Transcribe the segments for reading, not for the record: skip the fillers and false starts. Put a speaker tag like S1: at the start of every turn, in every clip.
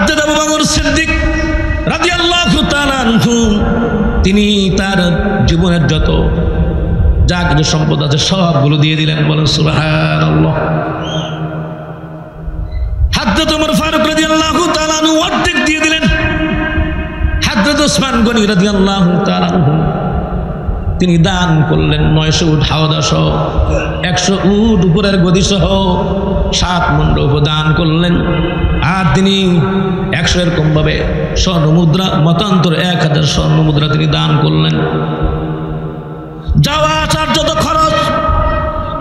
S1: হযরত আবু বকর সিদ্দিক রাদিয়াল্লাহু তাআলা আনহু তিনি তার জীবনের যত যা কিছু সম্পদ আছে সবগুলো দিয়ে দিলেন, বলেন সুবহানাল্লাহ। হযরত ওমর ফারুক রাদিয়াল্লাহু তাআলা আনহু অর্ধেক দিয়ে দিলেন। হযরত ওসমান গনি রাদিয়াল্লাহু তাআলা আনহু তিনি দান করলেন 900 উট হাওদা সহ, 100 উট উপরের গদি সহ 7 মণ্ডপ দান করলেন। আর তিনি 100 এরকম ভাবে স্বর্ণ মুদ্রা, মতান্তর 1000 স্বর্ণ মুদ্রা তিনি দান করলেন। যাওয়া আসার যত খরচ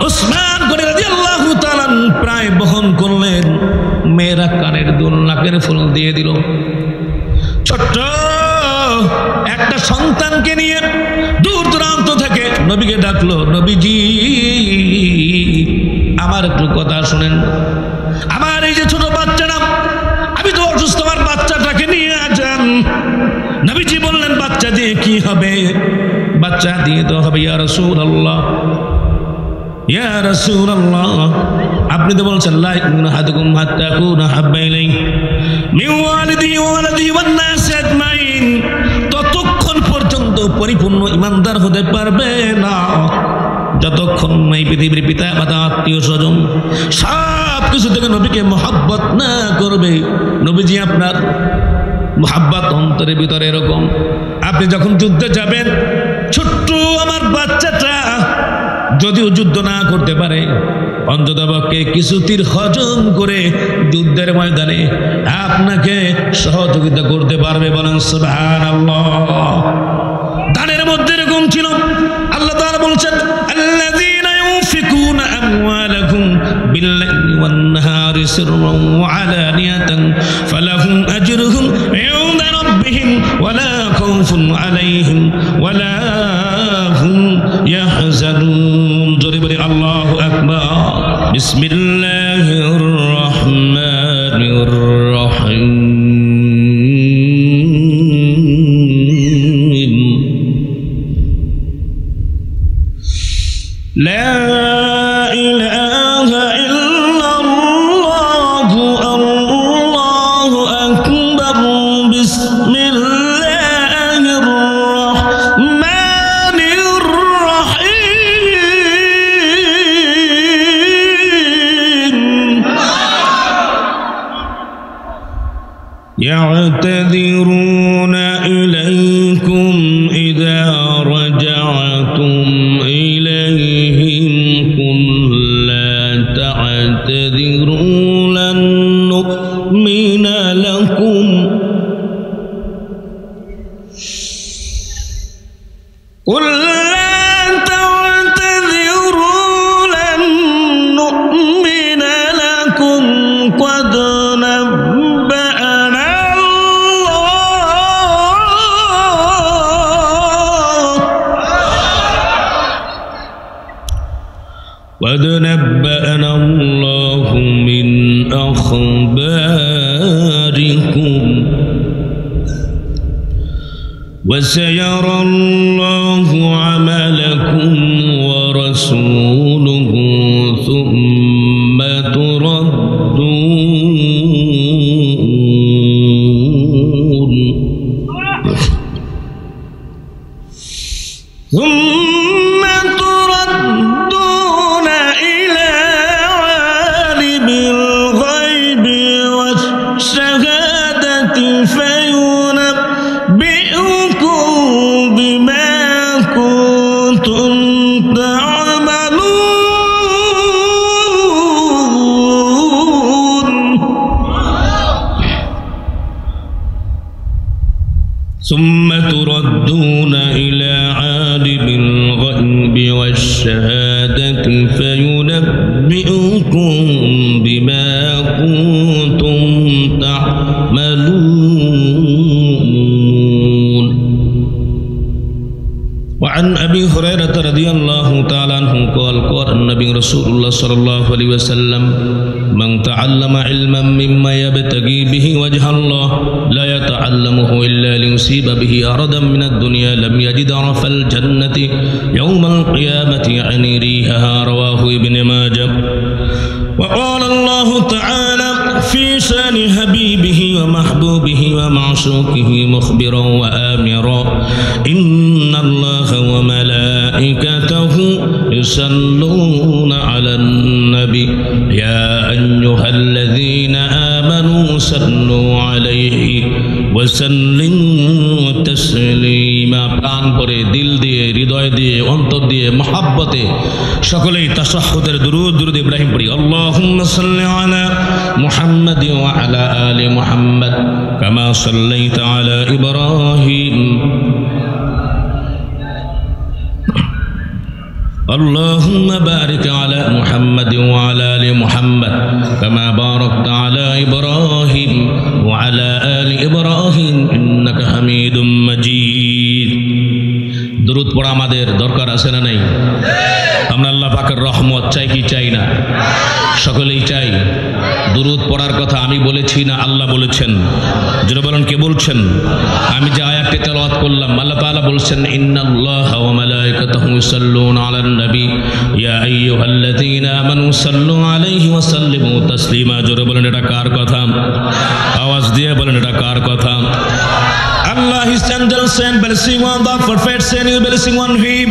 S1: ওসমান গনি রাদিয়াল্লাহু তাআলা প্রায় বহন করলেন। মেয়েরা কানের দুল, নাকের ফুল দিয়ে দিল। ছোট্ট একটা সন্তানকে নিয়ে দূর দূরান্ত থেকে নবীকে ডাকলো, নবীজি আমার একটু কথা শুনেন, আমার এই যে ছোট বাচ্চাটা, আমি তো অসুস্থ, আমার বাচ্চাটাকে নিয়ে আসেন। নবীজি বললেন, বাচ্চা দিয়ে কি হবে? বাচ্চা দিয়ে তো হবে ইয়া রাসূলুল্লাহ, ইয়া রাসূলুল্লাহ, আপনি তো বলছেন লা ইয়াকুনু আহাদুকুম হাত্তা ইয়াকুনা হাব্বা ইলাইহি মিন ওয়ালিদিহি ওয়া ওয়ালাদিহি ওয়ান নাস আজমাইন, ততক্ষণ পর্যন্ত পরিপূর্ণ ঈমানদার হতে পারবে না যতক্ষণ এই পৃথিবীর পিতা মাতা আত্মীয় স্বজন সব কিছু থেকে নবীকে মহব্বত না করবে। নবীজি আপনার মহব্বত অন্তরের ভিতরে এরকম, আপনি যখন যুদ্ধে যাবেন, ছোট্ট আমার বাচ্চাটা যদিও যুদ্ধ না করতে পারে, অন্ততপক্ষে কিছু তীর হজম করে যুদ্ধের ময়দানে আপনাকে সহযোগিতা করতে পারবে, বলেন সুবহানাল্লাহ। দানের মধ্যে এরকম ছিল। আল্লাহ তাআলা বলছেন, আল্লাযীনা ইউনফিকুনা আমওয়ালাহুম বিল-লাইলি ওয়ান-নাহারি সিররান ওয়া আলানিয়াতান ফালাহুম আজরুহুম ইনদা রাব্বিহিম ওয়া লা খাউফুন আলাইহিম ওয়া লা হুম ইয়াহজানুন। জোরে বলি আল্লাহু আকবার। বিসমিল্লাহির রাহমানির রাহিম। لا إله إلا الله الله أكبر بسم الله الرحمن الرحيم يعتذرون إليكم إذا رجعتم إليهم قل لا تعتذروا لن نؤمن لكم قل لا تعتذروا لن نؤمن لكم قد نبأنا قد نبأنا الله من أخباركم وسيرى الله عملكم ورسوله ثم تردون إلى عالم الغيب والشهادة فينبئكم بما كنتم تعملون ثم تردون إلى عالم الغيب والشهادة فينبئكم بما كنتم تعملون. وعن أبي هريرة رضي الله تعالى عنه قال قال النبي رسول الله صلى الله عليه وسلم من تعلم علما مما يبتغي به وجه الله لا يتعلمه إلا ليصيب به أردا من الدنيا لم يجد عرف الجنة يوم القيامة يعني ريحها. رواه ابن ماجه. وقال الله تعالى في شان حبيبه محبوبه ومعشوقه مخبرا وآمرا إن الله وملائكته يصلون على النبي يا أيها الذين آمنوا صلوا عليه وسلموا تسليما প্রাণ ভরে দিল দিয়ে হৃদয় দিয়ে অন্তর দিয়ে মহব্বতে সকলেই তাশাহুদের দুরূদ ইব্রাহিম পড়ি আল্লাহুম্মা সাল্লি আলা মুহাম্মাদ ওয়া আলা আলি মুহাম্মাদ কামা সাল্লাইতা আলা ইব্রাহিম اللهم بارك على محمد وعلى آل محمد كما باركت على إبراهيم وعلى آل إبراهيم إنك حميد مجيد درود পড়া আমাদের দরকার আছে না নাই আমরা আল্লাহ পাকের রহমত চাই কি চাই না সকলেই চাই দুরূদ পড়ার কথা আমি বলেছি না আল্লাহ বলেছেন যারা বলেন কে বলছেন আমি যে আয়াতটি তেলাওয়াত করলাম আল্লাহ তাআলা বলছেন ইন্নাল্লাহা ওয়া মালাইকাতাহু ইউসাল্লুনা আলান নবী ইয়া আইয়ুহাল্লাযীনা আমানু সাল্লু আলাইহি ওয়া সাল্লিমু তাসলিমা যারা বলেন এটা কার কথা আওয়াজ দিয়ে বলেন এটা কার কথা Allah His angels send blessing on the prophet, send you blessing on him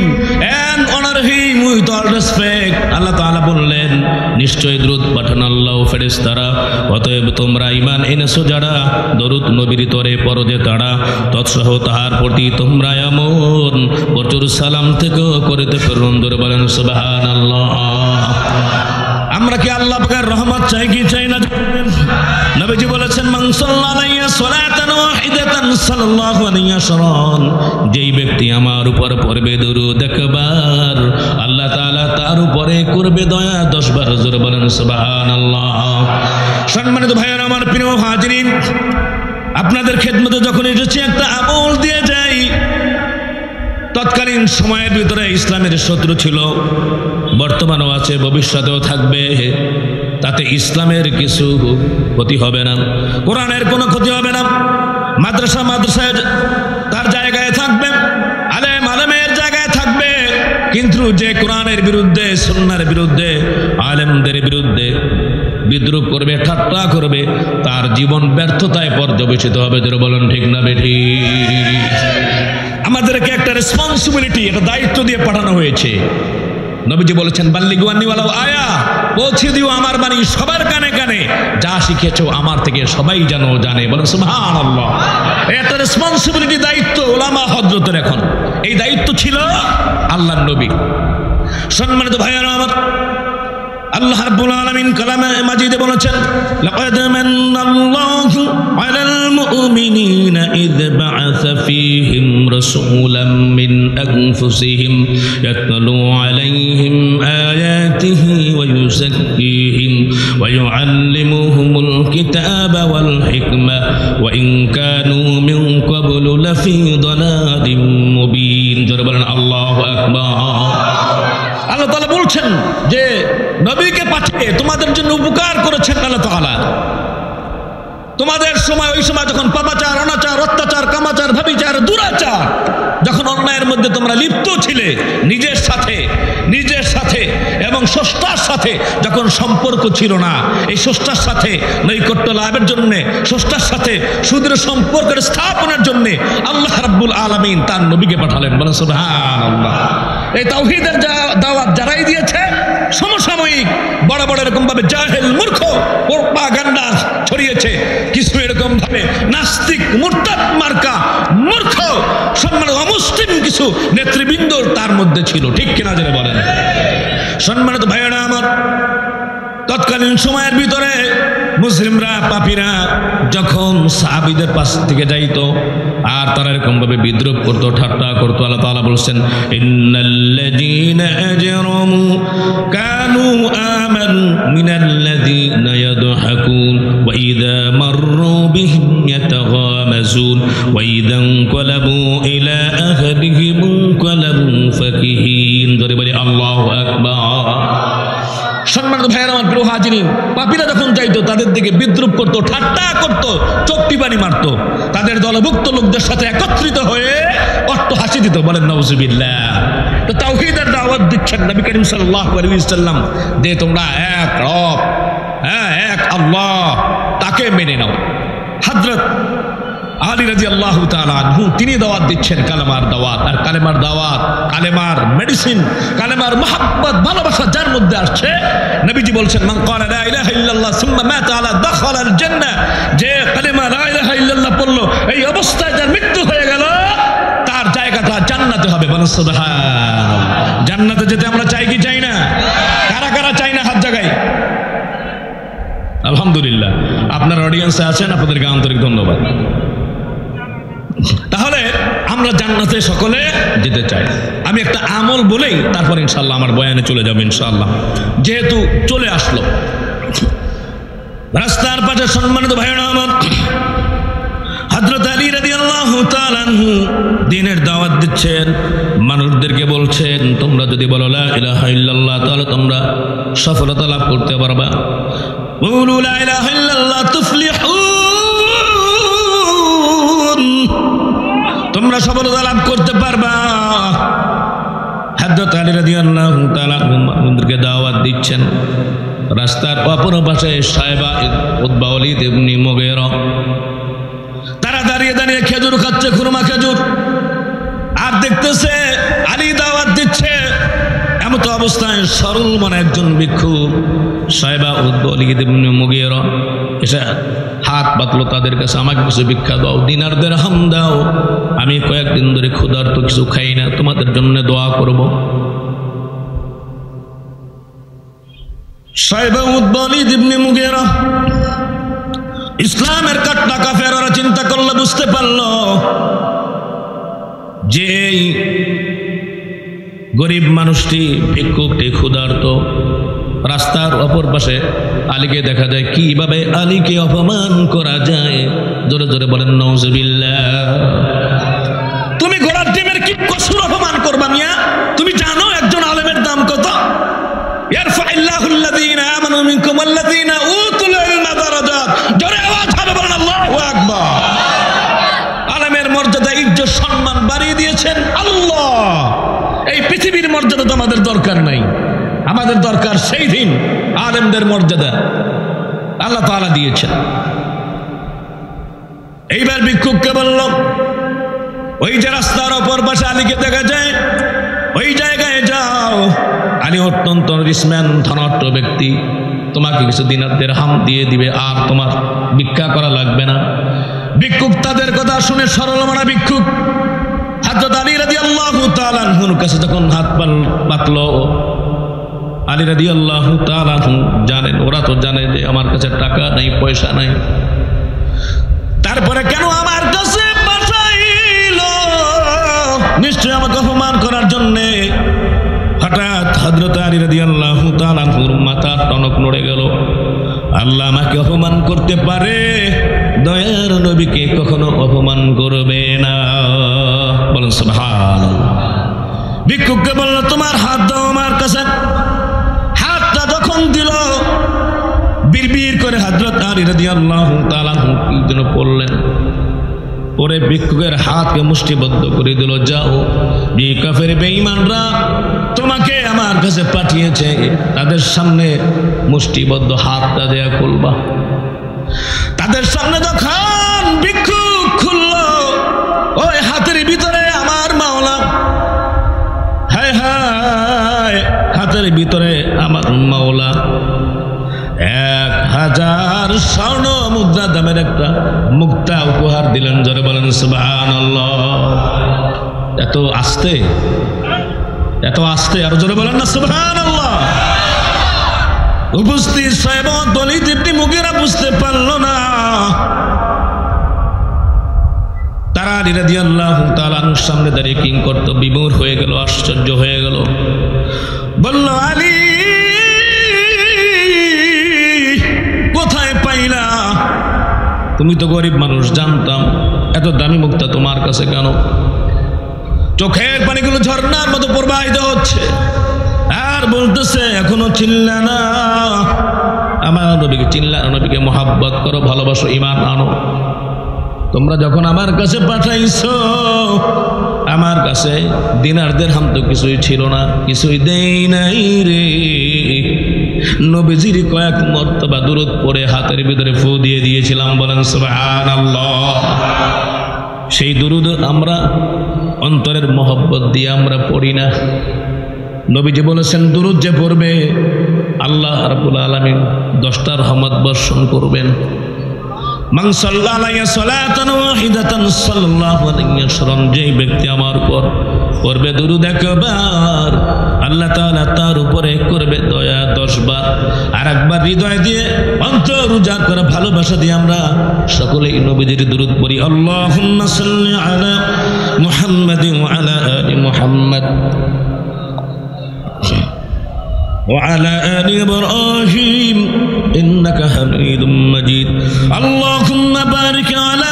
S1: and honor him with all respect. Allah Ta'ala বললেন নিশ্চয় দরুদ পাঠান আল্লাহ ও ফেরেশতারা অতএব তোমরা ঈমান এনেছো যারা দরুদ নবীর তরে পড়ো যে তারা তৎসহ তাহার প্রতি তোমরা এমন প্রচুর সালাম থেকে করিতে প্রেরণ ধরে বলেন সুবহানাল্লাহ আমরা কি আল্লাহ পাকের রহমত চাই কি চাই না নবীজি বলেছেন মান সাল্লাল্লাহু সালাতান ওয়াহিদাতান সাল্লাল্লাহু আলাইহি ওয়াসাল্লাম যেই ব্যক্তি আমার উপর পড়বে দরুদ একবার আল্লাহ তাআলা তার উপরে করবে দয়া 10 বার জোরে বলেন সুবহানাল্লাহ সম্মানিত ভাইরা আমার প্রিয় হাজিরিন আপনাদের খেদমতে যখন এসেছি একটা আমল দিয়ে যাই তৎকালীন সময়ের ভিতরে ইসলামের শত্রু ছিল বর্তমানেও আছে ভবিষ্যতেও থাকবে তাতে ইসলামের কিছু ক্ষতি হবে না কোরআনের কোনো ক্ষতি হবে না মাদ্রাসায় তার জায়গায় থাকবে আলেমের জায়গায় থাকবে কিন্তু যে কোরআনের বিরুদ্ধে সুন্নাহর বিরুদ্ধে আলেমদের বিরুদ্ধে বিদ্রুপ করবে ঠাট্টা করবে তার জীবন ব্যর্থতায় পর্যবেসিত হবে যারা বলেন ঠিক না বেঠিক আমাদেরকে একটা রেসপন্সিবিলিটি একটা দায়িত্ব দিয়ে পাঠানো হয়েছে নবীজি বলেছেন বাল্লিগু আন্নী ওয়ালাউ আয়া পৌঁছে দিও আমার বাণী সবার কানে কানে যা শিখেছো আমার থেকে সবাই যেন জানে বলেন সুবহানাল্লাহ এটা রেসপন্সিবিলিটি দায়িত্ব উলামা হযরতের এখন এই দায়িত্ব ছিল আল্লাহর নবী সম্মানিত ভাইরা আমার আল্লাহ রাব্বুল আলামিন কালামে মাজিদে বলেছেন লাকাদ মান্নাল্লাহু আলাল মুমিনিনা ইয বা'আসা ফীহিম রাসূলাম মিন আনফুসিহিম ইয়াতলু আলাইহিম আয়াতিহি ওয়া ইউযাক্কিহিম ওয়া ইউআল্লিমুহুমুল কিতাবা ওয়াল হিকমা ওয়া ইন কানু মিন ক্বাবলু লাফী দালালিম মুবিন জোরে বলেন আল্লাহু আকবার আল্লাহ তাআলা বলছেন যে নবীকে পাঠিয়ে তোমাদের জন্য উপকার করেছেন আল্লাহ তাআলা তোমাদের সময় ওই সময় যখন পাপাচার অনাচার অত্যাচার কামাচার ব্যভিচার দুরাচার যখন অন্যায়ের মধ্যে তোমরা লিপ্ত ছিলে নিজের সাথে এবং স্রষ্টার সাথে যখন সম্পর্ক ছিল না এই স্রষ্টার সাথে নৈকট্য লাভের জন্য স্রষ্টার সাথে সুদৃঢ় সম্পর্কের স্থাপনের জন্য আল্লাহ রাব্বুল আলামিন তার নবীকে পাঠালেন বলেন সুবহানাল্লাহ এই তাওহীদের দাওয়াত যারাই দিয়েছে সমসাময়িক বড় বড় এরকম ভাবে জাহেল মূর্খ প্রপাগান্ডা ছড়িয়েছে কিছু এরকম ভাবে নাস্তিক মুরতাদ মার্কা মূর্খ সম্মানিত অমুসলিম কিছু নেতৃবৃন্দ তার মধ্যে ছিল ঠিক কিনা জেনে বলেন সম্মানিত ভাইয়েরা আমার তৎকালীন সময়ের ভিতরে মুসলিমরা পাপীরা যখন সাহাবীদের পাশ থেকে যাইতো আর তারা এরকম ভাবে বিদ্রুপ করতো ঠাট্টা করতো আল্লাহ তাআলা বলেছেন ইন্নাল্লাযীনা আজরামু কানু আমানু মিনাল্লাযীনা ইয়াদহাকুন ওয়া ইযা মাররু বিহিম ইয়াতাগামাজুন ওয়া ইযা ইনকালাবু ইলা আহলিহিম ইনকালাবু ফাকিহিন জোরে বলি আল্লাহু আকবার সম্মানিত ভাইয়েরা আমার প্রিয় হাজিরিন পাপীরা যখন যাইতো তাদের দিকে বিদ্রুপ করতো ঠাট্টা করতো চোখটি পানি মারতো তাদের দলভুক্ত লোকদের সাথে একত্রিত হয়ে অট্ট হাসি দিত বলেন নাউজুবিল্লাহ তো তাওহীদের দাওয়াত দিচ্ছেন নবী করিম সাল্লাল্লাহু আলাইহি ওয়াসাল্লাম যে তোমরা এক রব এক আল্লাহ তাকে মেনে নাও হযরত আলী রাদিয়াল্লাহু তাআলা আনহু তিনি দাওয়াত দিচ্ছেন, কালেমার দাওয়াত। আর কালেমার দাওয়াত, কালেমার মেডিসিন, কালেমার মহব্বত, ভালোবাসা যার মধ্যে আসছে, নবীজি বলছেন মান ক্বালা লা ইলাহা ইল্লাল্লাহ সুম্মা মাতা আলা দাখালাল জান্নাহ, যে কালেমা লা ইলাহা ইল্লাল্লাহ পড়লো এই অবস্থায় যার মৃত্যু হয়ে গেল তার জায়গাটা জান্নাতে হবে। বলেন সুবহানাল্লাহ। জান্নাতে যেতে আমরা চাই কি চাই না? কারা কারা চাই না হাত জাগাই? আলহামদুলিল্লাহ, আপনার অডিয়েন্সে আছেন, আপনাদেরকে আন্তরিক ধন্যবাদ। তাহলে আমরা জান্নাতে সকলে যেতে চাই। আমি একটা আমল বলেই তারপর ইনশাআল্লাহ আমার বয়ানে চলে যাব ইনশাআল্লাহ, যেহেতু চলে আসলো। রাস্তার পাশে সম্মানিত ভাইরা আমার, হযরত আলী রাদিয়াল্লাহু তাআলা আনহু দ্বীনের দাওয়াত দিচ্ছেন, মানুষদেরকে বলছেন তোমরা যদি বলো লা ইলাহা ইল্লাল্লাহ তাহলে তোমরা সফলতা লাভ করতে পারবা। বলো লা ইলাহা ইল্লাল্লাহ তুফলিহুন, তোমরা সফলতা লাভ করতে পারবা। হযরত আলী রাদিয়াল্লাহু তাআলা মানুষদেরকে দাওয়াত দিচ্ছেন। রাস্তার অপর পাশে সাহেবা উতবা ওয়ালিদ ইবনে মুগীরা, তারা দাঁড়িয়ে দাঁড়িয়ে খেজুর খাচ্ছে, খুরমা খেজুর, আর দেখতেছে আলী দাওয়াত দিচ্ছে। এমত অবস্থায় সরল মনে একজন ভিক্ষুক সাহেবা উতবা ওয়ালিদ ইবনে মুগীরা এসে হাত পাতলো তাদের কাছে, আমাকে কিছু ভিক্ষা দাও, দিনার দিরহাম দাও, আমি কয়েকদিন ধরে ক্ষুধার্ত, কিছু খাই না, তোমাদের জন্য দোয়া করব। সাহেবা উতবা ওয়ালিদ ইবনে মুগীরা ইসলামের কাটনা কাফেররা চিন্তা করলো, বুঝতে পারলো যে গরিব মানুষটি, ভিক্ষুকটি ক্ষুধার্ত, রাস্তার অপর পাশে আলীকে দেখা যায়। কিভাবে আলীকে অপমান করা যায়? জোরে জোরে বলেন নাউজুবিল্লাহ। তুমি ঘোড়ার ডিমের কি কসুর অপমান করবা মিয়া? তুমি জানো একজন আলেমের দাম কত? ইয়ারফাইল্লাহুল্লাযীনা আমানু মিনকুম ওয়াল্লাযীনা উতুল ইলমা দারাজাত। জোরে আওয়াজ হবে বলেন আল্লাহু আকবার। আলেমের মর্যাদা, ইজ্জত, সম্মান বাড়িয়ে দিয়েছেন আল্লাহ। এই পৃথিবীর মর্যাদা তো আমাদের দরকার নাই, আমাদের দরকার সেই দিন আলেমদের মর্যাদা আল্লাহ তাআলা দিয়েছেন। এইবার ভিক্ষুককে বলল, ওই যে রাস্তার অপর পাশে আলীকে দেখা যায়, ওই জায়গায় যাও। আলী অত্যন্ত রিসম্যান, ধনাঢ্য ব্যক্তি, তোমাকে কিছু দিনার দিরহাম দিয়ে দিবে, আর তোমার ভিক্ষা করা লাগবে না। ভিক্ষুক তাদের কথা শুনে, সরল মনা ভিক্ষুক হযরত আলী রাদিয়াল্লাহু তাআলা আনহুর কাছে যখন হাত পাতলো, আলী রাদিয়াল্লাহু তাআলা আনহু জানেন, ওরা তো জানে যে আমার কাছে টাকা নাই, পয়সা নাই, তারপরে কেন আমার কাছে পাঠাইলো? নিশ্চয় আমাকে অপমান করার জন্যে। হঠাৎ হযরত আলী রাদিয়াল্লাহু তাআলা আনহুর মাথা টনক নড়ে গেল। আল্লাহ আমাকে অপমান করতে পারে, দয়ার নবীকে কখনো অপমান করবে না। বলেন সুবহানাল্লাহ। ভিক্ষুককে বলল, তোমার হাত দাও আমার কাছে। হাতটা যখন দিল, বিড়বিড় করে হযরত আলী রাদিয়াল্লাহু তাআলা আনহু কি যেন পড়লেন, পরে ভিক্ষুকের হাতকে মুষ্টিবদ্ধ করে দিল। যাও, যে কাফের বেঈমানরা তোমাকে আমার কাছে পাঠিয়েছে, তাদের সামনে মুষ্টিবদ্ধ হাতটা দেয়া খুলবা। তাদের সামনে যখন ভিক্ষুক খুলল, ওই হাতের ভিতরে আমার মাওলা, হায় হায়, হাতের ভিতরে আমার মাওলা 1000 স্বর্ণ মুদ্রা দামের একটা মুক্তা উপহার দিলেন। জোরে বলেন সুবহানাল্লাহ। এত আস্তে, এত আস্তে, আর জোরে বলেন না সুবহানাল্লাহ। উপস্থিত সাহেবা ওয়ালিদ ইবনে মুগীরা বুঝতে পারল না। তারা আলী রাদিয়াল্লাহু তাআলা আনহুর সামনে দাঁড়িয়ে কিং করত, বিমূঢ় হয়ে গেল, আশ্চর্য হয়ে গেল। বলল, আলী কোথায় পাইলা? তুমি তো গরিব মানুষ, জানতাম, এত দামি মুক্তা তোমার কাছে কেন? চোখের পানিগুলো ঝর্ণার মতো প্রবাহিত হচ্ছে, আর বলতেছে এখনো চিল্লা না। আমার নবীকে চিল্লা, নবীকে মোহাব্বত করো, ভালোবাসো, ঈমান আনো। তোমরা যখন আমার কাছে পাঠাইছো, আমার কাছে দিনার দিরহাম তো কিছুই ছিল না, কিছুই দেই নাই রে। নবীজির কয়েক মর্তবা দুরূদ পড়ে হাতের ভিতরে ফু দিয়ে দিয়েছিলাম। বলেন সুবহানাল্লাহ। সেই দুরূদ আমরা অন্তরের মহব্বত দিয়ে আমরা পড়ি না। নবীজি বলেছেন দুরূদ যে পড়বে আল্লাহ রাব্বুল আলামিন 10টা রহমত বর্ষণ করবেন। মান সাল্লা আলাইয়া সালাতান ওয়াহিদাতান সাল্লাল্লাহু আলাইহি ওয়াসাল্লাম, যেই ব্যক্তি আমার উপর পড়বে দুরূদ একবার, আল্লাহ তাআলা তার উপরে করবে দয়া 10 বার। আর একবার হৃদয় দিয়ে অন্তর উজাড় করে ভালোবাসা দিয়ে আমরা সকলেই নবীজির দুরূদ পড়ি। আল্লাহুম্মা সাল্লি আলা মুহাম্মাদিন ওয়া আলা আলি মুহাম্মাদ وعلى آل إبراهيم إنك حميد مجيد اللهم بارك على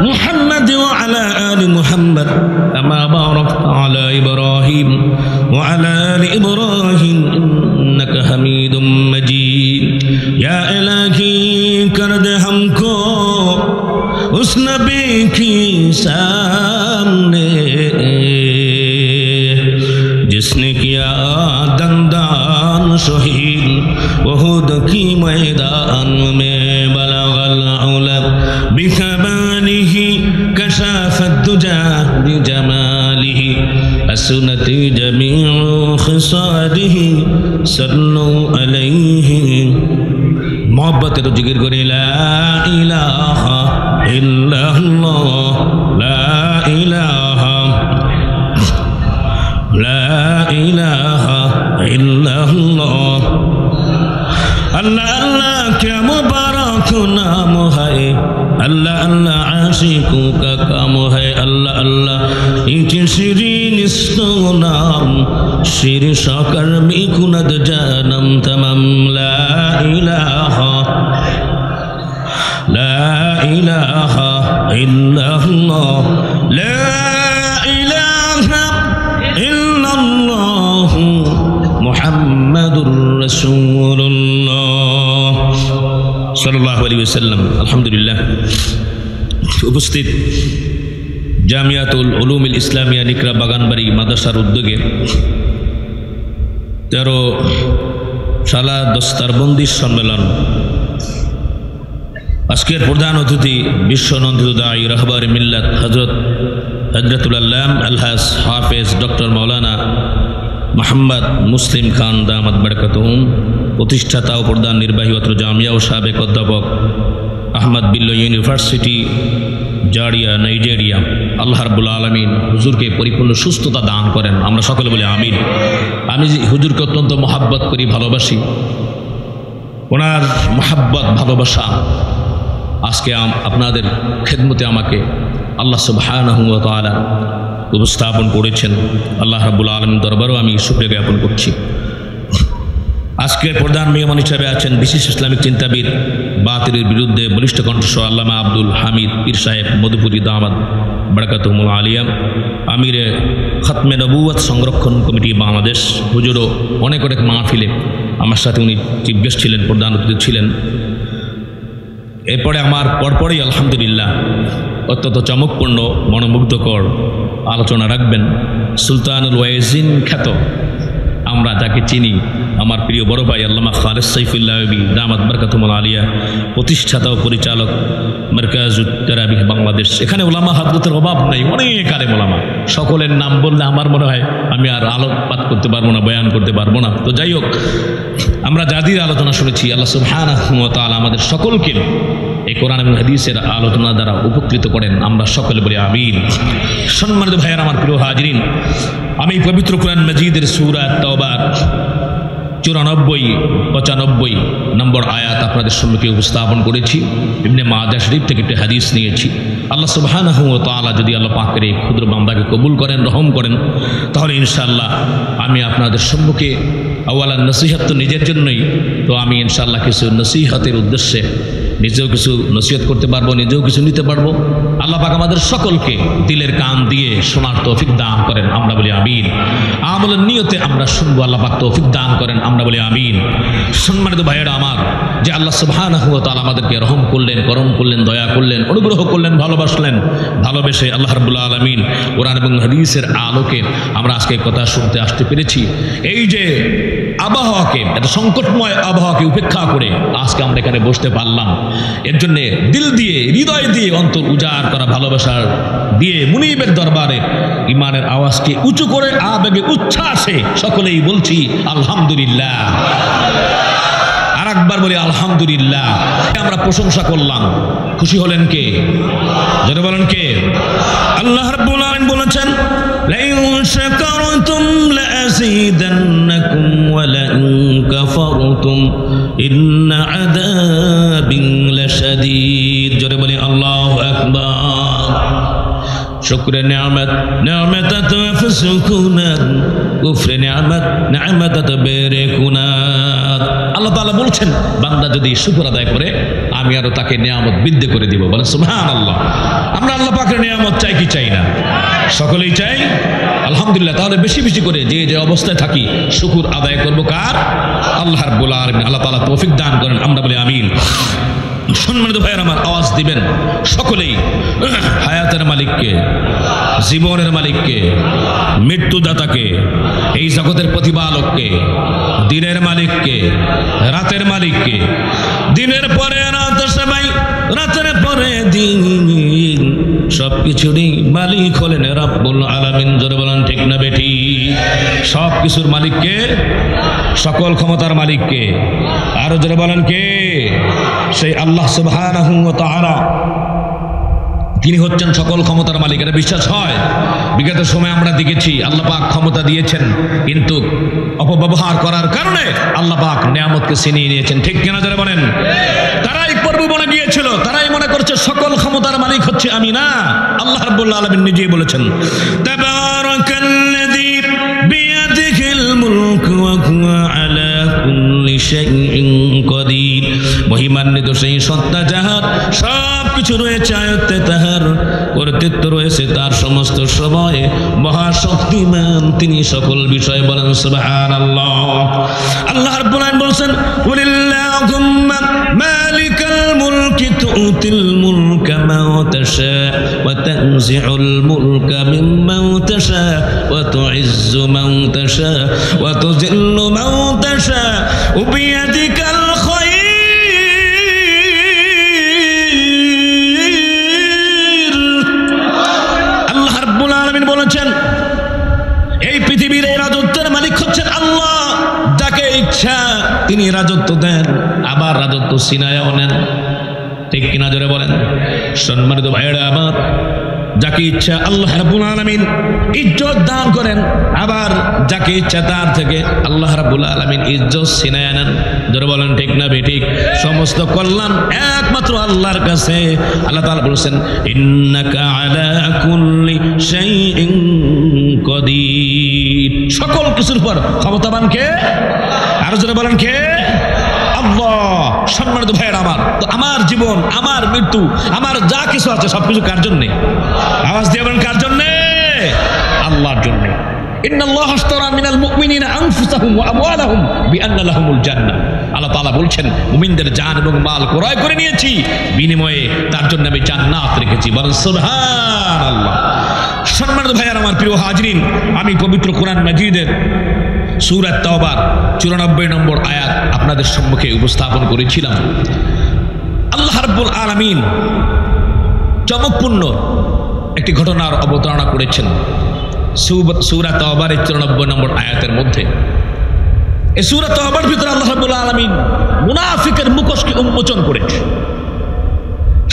S1: محمد وعلى آل محمد كما باركت على إبراهيم وعلى آل إبراهيم إنك حميد مجيد يا إلهي کرد हमको उस नबी की सामने जिसने किया दंदान शहीद वहुद की मैदान में बलगल उला बिकमालिही कशाफत दुजा बिजमालिही असनती जमीउ खिसालिही सल्लु अलैहि। मोहब्बत तो जिक्र करे ला इलाहा इल्लल्लाह ला इलाहा ला इलाहा इल्लल्लाह। अल्लाह अल्लाह क्या मुबारक नाम है, अल्लाह अल्लाह आशिकों का काम है। अल्लाह अल्लाह इनके शिरीन नाम शिर शाकर में कुनद जानम तमाम। ला इलाहा इल्लल्लाह ला मुहम्मदुर रसूलुल्लाह सल्लल्लाहु अलैहि वसल्लम। अल्हम्दुलिल्लाह। उपस्थित জামিয়াতুল উলুমিল ইসলামিয়া নিকরা বাগানবাড়ি মাদ্রাসার উদ্যোগে 13 শালা দস্তারবন্দি সম্মেলন। আজকের প্রধান অতিথি বিশ্বনন্দিত দাঈ রাহবার মিল্লাত হযরতুল আল্লাম আলহাজ হাফেজ ডক্টর মাওলানা মোহাম্মদ মুসলিম খান দামাত বারাকাতুহুম, প্রতিষ্ঠাতা ও প্রধান নির্বাহী অত্র জামিয়া ও সাবেক অধ্যাপক আহমদ বিল্লো ইউনিভার্সিটি জারিয়া নাইজেরিয়া। আল্লাহ রাব্বুল আলামিন হুজুরকে পরিপূর্ণ সুস্থতা দান করেন। আমরা সকলে বলি আমিন। আমি হুজুরকে অত্যন্ত মহাব্বত করি, ভালোবাসি। ওনার মহাব্বত ভালোবাসা আজকে আপনাদের খেদমতে আমাকে আল্লাহ সুবহানাহু ওয়া তাআলা উপস্থাপন করেছেন। আল্লাহ রাব্বুল আলামিন দরবারেও আমি শুকরিয়া জ্ঞাপন করছি। আজকে প্রধান মেহমান হিসেবে আছেন বিশিষ্ট ইসলামিক চিন্তাবিদ, বাতিলের বিরুদ্ধে বলিষ্ঠ কণ্ঠস্বর আল্লামা আব্দুল হামিদ পীর সাহেব মধুপুরি দামাত বারাকাতুহুল আলিয়া, আমিরে খতমে নবুয়ত সংরক্ষণ কমিটি বাংলাদেশ। হুজুরও অনেক অনেক মাহফিলে আমার সাথে উনি চিফ গেস্ট ছিলেন, প্রধান অতিথি ছিলেন। এরপরে আমার পরপরই আলহামদুলিল্লাহ অত্যন্ত চমকপূর্ণ মনোমুগ্ধকর আলোচনা রাখবেন সুলতানুল ওয়াইজিন খ্যাত, আমরা যাকে চিনি, আমার প্রিয় বড় ভাই আল্লামা খালেদ সাইফুল্লাহ দামাত বারাকাতুহুল আলিয়া, প্রতিষ্ঠাতা ও পরিচালক মারকাজুত তারাবিহ বাংলাদেশ। এখানে ওলামা হাজরতের অভাব নেই, অনেক আলেম ওলামা। সকলের নাম বললে আমার মনে হয় আমি আর আলোকপাত করতে পারবো না, বয়ান করতে পারবো না। তো যাই হোক, আমরা যাদের আলোচনা শুনেছি, আল্লাহ সুবহানাহু ওয়া তাআলা আমাদের সকলকে এই কোরআন এবং হাদিসের আলোচনা দ্বারা উপকৃত করেন। আমরা সকলে বলি আমিন। সম্মানিত ভাইয়ার, আমার প্রিয় হাজিরিন, আমি পবিত্র কোরআন মাজিদের সূরা তাওবার 94-95 নম্বর আয়াত আপনাদের সম্মুখে উপস্থাপন করেছি। ইবনে মাজাহ শরীফ থেকে একটি হাদিস নিয়েছি। আল্লাহ সুবহানাহু ওয়া তাআলা যদি আল্লাহ পাকের এই ক্ষুদ্র বান্দাকে কবুল করেন, রহম করেন, তাহলে ইনশাআল্লাহ আমি আপনাদের সম্মুখে আওয়ালান নসিহত তো নিজের জন্যই, তো আমি ইনশাআল্লাহ কিছু নসিহতের উদ্দেশ্যে নিজেও কিছু নসিহত করতে পারবো, নিজেও কিছু নিতে পারবো। আল্লাহ পাক আমাদের সকলকে দিলের কান দিয়ে শোনার তৌফিক দান করেন। আমরা বলি আমিন। আমলের নিয়তে আমরা শুনবো, আল্লাহ পাক তৌফিক দান করেন। আমরা বলি আমিন। সম্মানিত ভাইয়েরা আমার, যে আল্লাহ সুবহানাহু ওয়া তাআলা আমাদেরকে রহম করলেন, করম করলেন, দয়া করলেন, অনুগ্রহ করলেন, ভালোবাসলেন, ভালোবেসে আল্লাহ রাব্বুল আলামিন কোরআন এবং হাদিসের আলোকে আমরা আজকে কথা শুনতে আসতে পেরেছি। এই যে আবহাওয়াকে, একটা সংকটময় আবহাওয়াকে উপেক্ষা করে আজকে আমরা এখানে বসতে পারলাম। এর জন্য দিল দিয়ে, হৃদয় দিয়ে, অন্তর উজাড় করা ভালোবাসার দিয়ে মুনিবের দরবারে ইমানের আওয়াজকে উঁচু করে আবেগে উচ্ছ্বাসে সকলেই বলছি আলহামদুলিল্লাহ। আর একবার বলি আলহামদুলিল্লাহ। আমরা প্রশংসা করলাম, খুশি হলেন কে? যদি বলেন কে? আল্লাহ রাব্বুল আলামিন বলেছেন লাইন শাকারতুম লাযীদান্নাকুম ওয়া লাইন কাফারতুম ইন্না আযাবি লাশাদীদ। জোরে বলি আল্লাহু আকবার। শুকরে নিয়ামত নিয়ামতাত ফাসকুনাত, কুফরে নিয়ামত নিয়ামতাত বেরেকুনাত। আল্লাহ তাআলা বলছেন বান্দা যদি শুকর আদায় করে আমি আরো তাকে নিয়ামত বৃদ্ধি করে দিব। বলেন সুবহানাল্লাহ। আমরা আল্লাহ পাকের নিয়ামত চাই কি চাই না? সকলেই চাই আলহামদুলিল্লাহ। তাহলে বেশি বেশি করে যে যে অবস্থায় থাকি শুকর আদায় করব কার? আল্লাহ রাব্বুল আলামিন। আল্লাহ তাআলা তৌফিক দান করেন, আমরা বলি আমিন। সম্মানিত ভাইয়ের আমার, আওয়াজ দিবেন সকলেই হায়াতের মালিককে, জীবনের মালিককে, মৃত্যুদাতাকে, এই জগতের প্রতিপালককে, দিনের মালিককে, রাতের মালিককে, দিনের পরে রাত সবাই, রাতের পরে দিন, সবকিছুরই মালিক হলেন রাব্বুল আলামিন। জোরে বলেন ঠিক না বেটি? সব কিছুর মালিককে, সকল ক্ষমতার মালিককে। আরো জোরে বলেন কে? সেই আল্লাহ সুবহানাহু ওয়া তাআলা, তিনি হচ্ছেন সকল ক্ষমতার মালিক। এটা বিশ্বাস হয়? বিগত সময় আমরা দেখেছি আল্লাহ পাক ক্ষমতা দিয়েছেন, কিন্তু অপব্যবহার করার কারণে আল্লাহ পাক নিয়ামতকে ছিনিয়ে নিয়েছেন। ঠিক কিনা যারা বলেন? তারাই পূর্ববনে গিয়েছিল, তারাই মনে করছে সকল ক্ষমতার মালিক হচ্ছে আমি। না, আল্লাহ রাব্বুল আলামিন নিজেই বলেছেন তাবারাকাল্লাযী বিয়াদিহিল মুলকু ওয়া হুয়া আলা কুল্লি শাইইন কাদির। মহিমান্বিত সেই সত্তা যাহার, সব কিছু রয়েছে আয়ত্তে তাহার, কর্তৃত্ব রয়েছে তার সমস্ত সময়ে, মহাশক্তিমান তিনি সকল বিষয়। বলেন সুবহানাল্লাহ। আল্লাহ রাব্বুল আলামিন বলেন কুলিল্লাহুম্মা মালিকাল মুলকি তুতিল মুলকা মা তাশা ওয়া তানজিউল মুলকা মিম্মা তাশা ওয়া তুইজ্জু মান তাশা ওয়া তুযিল্লু মান তাশা ওয়া বিয়াদিকাল বলেছেন এই পৃথিবীর এই রাজত্বের মালিক হচ্ছেন আল্লাহ। যাকে ইচ্ছা তিনি রাজত্ব দেন, আবার রাজত্ব ছিনায়াও নেন। ঠিক কিনা জোরে বলেন? সম্মানিত ভাইয়েরা আমার, যাকে ইচ্ছা আল্লাহ রাব্বুল আলামিন ইজ্জত দান করেন, আবার যাকে ইচ্ছা তার থেকে আল্লাহ রাব্বুল আলামিন ইজ্জত ছিনায়া নেন। জোরে বলেন ঠিক না বেঠিক? সমস্ত কল্যাণ একমাত্র আল্লাহর কাছে। আল্লাহ তাআলা বলেছেন ইন্নাকা আলা কুল্লি শাইইন কাদির। সকল কিছুর উপর ক্ষমতাবান কে? আর জোরে বলেন কে? আল্লাহ। সম্মানিত ভাইয়েরা আমার, তো আমার জীবন, আমার মৃত্যু, আমার যা কিছু আছে সবকিছু কার জন্যে? আওয়াজ দিয়ে বলেন কার জন্যে? আল্লাহর জন্যে। ইন্নাল্লাহা আশতারা মিনাল মুমিনিনা আনফুসাহুম ওয়া আমওয়ালাহুম বিআন্না লাহুমুল জান্নাহ। আল্লাহ তাআলা বলছেন মুমিনদের জান এবং মাল ক্রয় করে নিয়েছি, বিনিময়ে তার জন্য আমি জান্নাত রেখেছি। বলেন সুবহানাল্লাহ। সম্মানিত ভাইয়েরা আমার, প্রিয় হাজরিন, আমি পবিত্র কোরআন মাজিদের সূরা তাওবার 94 নম্বর আয়াত আপনাদের সম্মুখে উপস্থাপন করেছিলাম। আল্লাহ রাব্বুল আলামিন চমকপূর্ণ একটি ঘটনার অবতারণা করেছেন সূরা তাওবার 94 নম্বর আয়াতের মধ্যে। এই সূরা তাওবার ভিতরে আল্লাহ রাব্বুল আলামিন মুনাফিকের মুখোশকে উন্মোচন করেছে।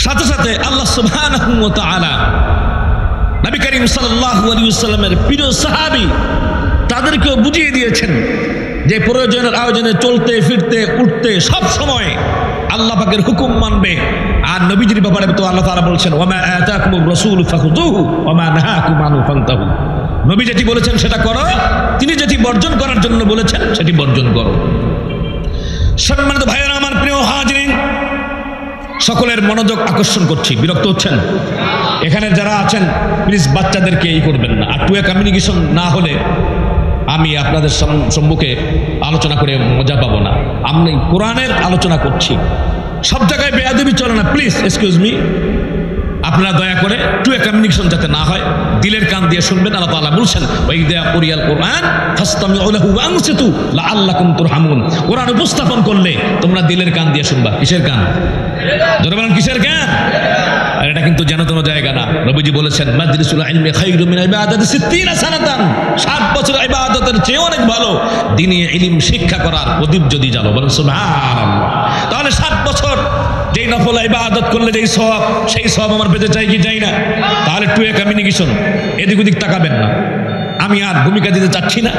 S1: সাথে সাথে আল্লাহ সুবহানাহু ওয়া তাআলা নবী করিম সাল্লাল্লাহু আলাইহি ওয়াসাল্লামের প্রিয় সাহাবী তাদেরকেও বুঝিয়ে দিয়েছেন যে প্রয়োজনের আয়োজনে চলতে ফিরতে উঠতে সব সময় আল্লাহ পাকের হুকুম মানবে। আর নবীজির ব্যাপারে তো আল্লাহ তাআলা বলছেন ওয়া মা আতাকুমুর রাসূলু ফাখুযুহু ওয়া মা নাহাকুম আনহু ফান্তাহু। নবী যেটি বলেছেন সেটা করো, তিনি যেটি বর্জন করার জন্য বলেছেন সেটি বর্জন করো। সম্মানিত ভাইয়েরা আমার, প্রিয় হাজিরিন, সকলের মনোযোগ আকর্ষণ করছি, বিরক্ত হচ্ছেন? এখানে যারা আছেন প্লিজ বাচ্চাদেরকে এই করবেন না। আর টু এ কমিউনিকেশন না হলে আমি আপনাদের সম্মুখে আলোচনা করে মজা পাবো না। আমি কোরআনের আলোচনা করছি, সব জায়গায় বেয়াদবি চলে না, প্লিজ এক্সকিউজ মি। আপনারা দয়া করে টু এ কমিউনিকেশন যাতে না হয়, দিলের কান দিয়ে শুনবেন। আল্লাহ তাআলা বলছেন ওয়াইদা কুরিয়াল কুরআন ফাসতামিউ লাহু ওয়ানসিতু লাআল্লাকুম তুরহামুন। কোরআন উপস্থাপন করলে তোমরা দিলের কান দিয়ে শুনবা। কিসের কান? জোরে বলেন কিসের কান? আর এটা কিন্তু যেন কোনো জায়গা না। নবীজি বলেছেন মাজলিসুল ইলমি খায়রুম মিন ইবাদাতি 60 সানাতান, 60 বছর ইবাদতের চেয়ে অনেক ভালো দ্বীনি ইলম শিক্ষা করার প্রদীপ যদি জ্বালো। বলেন সুবহানাল্লাহ। তাহলে 60 বছর যেই নফল ইবাদত করলে যেই সওয়াব, সেই সওয়াব আমার পেতে চাই কি চাই না? তাহলে টু এ কমিউনিকেশন, এদিক ওদিক তাকাবেন না। আমি আর ভূমিকা দিতে চাচ্ছি না,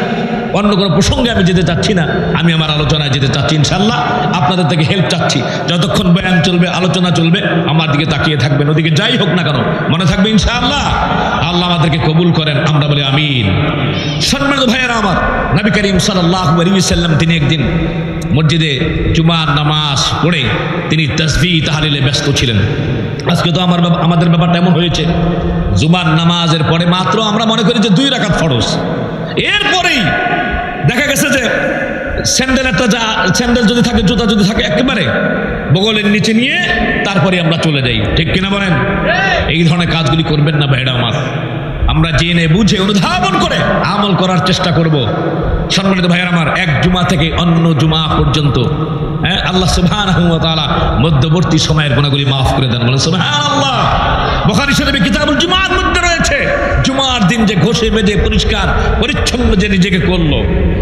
S1: অন্য কোনো প্রসঙ্গে আমি যেতে চাচ্ছি না, আমি আমার আলোচনায় যেতে চাচ্ছি। ইনশাআল্লাহ আপনাদের থেকে হেল্প চাচ্ছি। যতক্ষণ বয়ান চলবে, আলোচনা চলবে, আমার দিকে তাকিয়ে থাকবেন, ওদিকে যাই হোক না কেন মনে থাকবে ইনশাআল্লাহ। আল্লাহ আমাদেরকে কবুল করেন, আমরা বলি আমিন। সম্মানিত ভাইয়েরা আমার, নবী করিম সাল্লাল্লাহু আলাইহি ওয়াসাল্লাম তিনি একদিন মসজিদে জুমার নামাজ পড়ে তিনি তাসবিহ তাহলিলে ব্যস্ত ছিলেন। আজকে তো আমাদের ব্যাপারটা এমন হয়েছে, জুমার নামাজের পরে মাত্র আমরা মনে করি যে 2 রাকাত ফরজ, এরপরেই দেখা গেছে যে স্যান্ডেল যদি থাকে, জুতা যদি থাকে, একেবারে বগলের নিচে নিয়ে তারপরে আমরা চলে যাই। ঠিক কিনা বলেন? এই ধরনের কাজগুলি করবেন না ভাইরা আমার। আমরা জেনে বুঝে অনুধাবন করে আমল করার চেষ্টা করব। সম্মানিত ভাইয়ের আমার, এক জুমা থেকে অন্য জুমা পর্যন্ত আল্লাহ সুবহানাহু ওয়া তাআলা মধ্যবর্তী সময়ের গুনাহগুলি মাফ করে দেন। বলেন সুবহানাল্লাহ। বুখারী শরীফে কিতাবুল জুমার মধ্যে রয়েছে, জুমার দিন যে ঘষে মেজে পরিষ্কার পরিচ্ছন্ন যে নিজেকে করলো,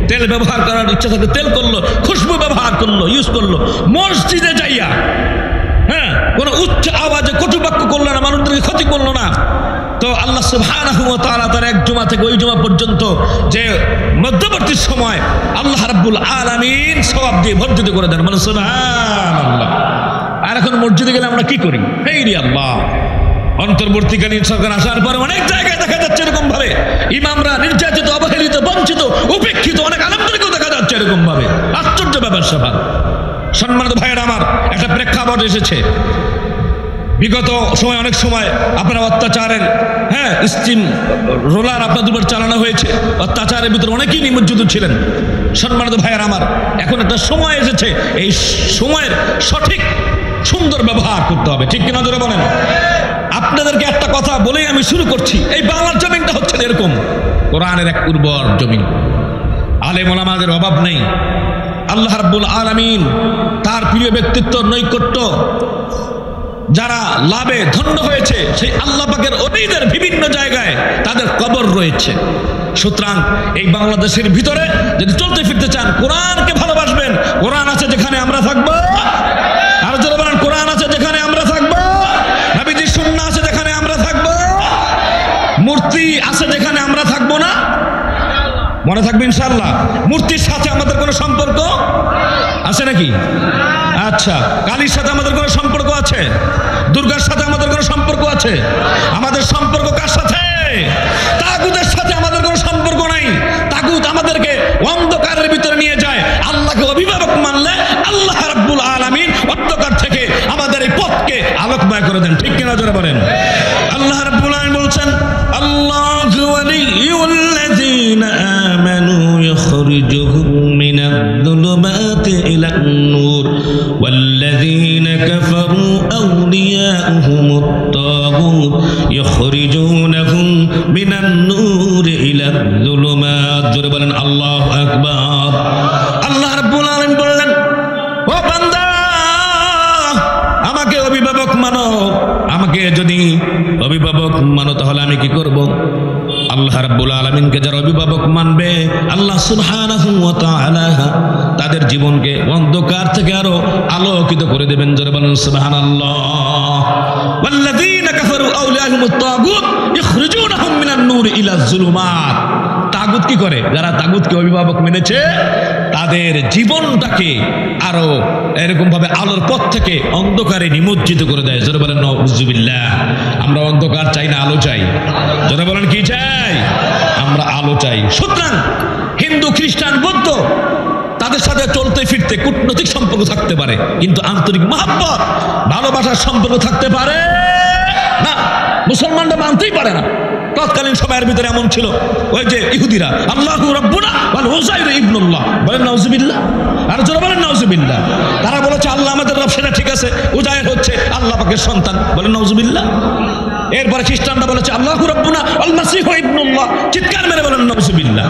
S1: তেল ব্যবহার করার ইচ্ছা থাকলে তেল করলো, খুশবু ব্যবহার করলো, ইউজ করলো, মসজিদে যাইয়া কোনো উচ্চ আওয়াজে কটুবাক্য করলো না, মানুষদেরকে ক্ষতি করলো না, তো আল্লাহ সুবহানাহু ওয়া তাআলা তার এক জুমা থেকে ওই জুমা পর্যন্ত যে মধ্যবর্তী সময় আল্লাহ রাব্বুল আলামিন সওয়াব দিয়ে ভর্তিত করে দেন। মানে সুবহানাল্লাহ। আর এখন মসজিদে গেলে আমরা কি করি? এই রে আল্লাহ, অন্তর্বর্তীকালীন সরকার আসার পরে অনেক জায়গায় দেখা যাচ্ছে এরকম ভাবে ইমামরা নির্যাতিত, অবহেলিত, বঞ্চিত, উপেক্ষিত, অনেক আলেমদেরকেও দেখা যাচ্ছে এরকম ভাবে। আশ্চর্য ব্যাপার স্যাপার। সম্মানিত ভাইয়েরা আমার, একটা প্রেক্ষাপট এসেছে। বিগত সময় অনেক সময় আপনারা অত্যাচারের স্টিম রোলার আপনাদের উপর চালানো হয়েছে, অত্যাচারের ভিতরে অনেকেই নিমজ্জিত ছিলেন। সম্মানিত ভাইয়েরা আমার, এখন একটা সময় এসেছে, এই সময়ের সঠিক সুন্দর ব্যবহার করতে হবে। ঠিক কিনা জোরে বলেন? আপনাদেরকে একটা কথা বলেই আমি শুরু করছি। এই বাংলার জমিনটা হচ্ছে এরকম কোরআনের এক উর্বর জমিন, আলেম ওলামাদের অভাব নেই। আল্লাহ রাব্বুল আলামিন তার প্রিয় ব্যক্তিত্ব, নৈকট্য, যারা লাভে ধন্য হয়েছে সেই আল্লাহ পাকের ওলিদের বিভিন্ন জায়গায় তাদের কবর রয়েছে। সুতরাং এই বাংলাদেশের ভিতরে যদি চলতে ফিরতে চান, কোরআনকে ভালোবাসবেন। কোরআন আছে যেখানে আমরা থাকবো, আর যারা বলেন কোরআন আছে যেখানে আমরা থাকবো, নবীজির সুন্নাহ আছে যেখানে আমরা থাকবো, মূর্তি আছে যেখানে আমরা থাকবো না। মনে থাকবে ইনশাআল্লাহ। মূর্তির সাথে আমাদের কোনো সম্পর্ক আছে নাকি? আচ্ছা, কালীর সাথে আমাদের কোনো সম্পর্ক আছে? দুর্গার সাথে আমাদের কোনো সম্পর্ক আছে? আমাদের সম্পর্ক কার সাথে? তাগুতের সাথে আমাদের কোনো সম্পর্ক নাই। তাগুত আমাদেরকে অন্ধকারের ভিতরে নিয়ে যায়। আল্লাহকে অভিভাবক মানলে আল্লাহ রাব্বুল আলামিন অন্ধকার থেকে আমাদের এই পথকে আলোকময় করে দেন। ঠিক কিনা জোরে বলেন? আল্লাহ রাব্বুল আলামিন বলছেন, আল্লাহু ওয়ালিয়ুল্লাযীনা আমানু ইখরিজুহুম মিনাদ-দুলুমাতি ইলান-নূর ওয়াল্লাযীনা কাফারু আউলিয়াউহুমুত-তাগুত ইখরিজুনাহুম মিনান-নূর ইলাদ-দুলুমাত। জোরে বলেন আল্লাহু আকবার। আল্লাহ রাব্বুল আলামিন বললেন, ও বান্দা, আমাকে অভিভাবক মানো। আমাকে যদি অভিভাবক মানো তাহলে আমি কি করব? আল্লাহ রাব্বুল আলামিনকে যারা অভিভাবক মানবে, আল্লাহ সুবহানাহু ওয়া তাআলা তাদের জীবনকে অন্ধকার থেকে আরো আলোকিত করে দেবেন। জোরে বলেন সুবহানাল্লাহ। ওয়াল্লাযীনা কাফারু আউলিয়াহুমুত তাগুত ইখরিজুনাহুম মিনান নূর ইলা যুলুমাত। তাগুত কি করে? যারা তাগুতকে অভিভাবক মেনেছে তাদের জীবনটাকে আরো এরকম ভাবে আলোর পথ থেকে অন্ধকারে নিমজ্জিত করে দেয়। জোরে বলেন নাউযুবিল্লাহ। আমরা অন্ধকার চাই না, আলো চাই? জোরে বলেন কি চাই? আমরা আলো চাই। সুতরাং হিন্দু, খ্রিস্টান, বৌদ্ধ তাদের সাথে চলতে ফিরতে কূটনৈতিক সম্পর্ক থাকতে পারে, কিন্তু আন্তরিক মহব্বত, ভালোবাসার সম্পর্ক থাকতে পারে না। মুসলমানরা মানতেই পারে না। তৎকালীন সময়ের ভিতরে এমন ছিল, ওই যে ইহুদিরা আল্লাহু রাব্বুনা ওয়াল উযাইর ইবনুল্লাহ, বলেন নাউজুবিল্লাহ, আর জোরে বলেন নাউজুবিল্লাহ। তারা বলেছে আল্লাহ আমাদের রব, সেটা ঠিক আছে, উযাইর হচ্ছে আল্লাহ পাকের সন্তান, বলেন নাউজুবিল্লাহ। এরপরে খ্রিস্টানরা বলেছে আল্লাহু রাব্বুনা ওয়াল মাসিহু ইবনুল্লাহ, চিৎকার মেরে বলেন নাউজুবিল্লাহ।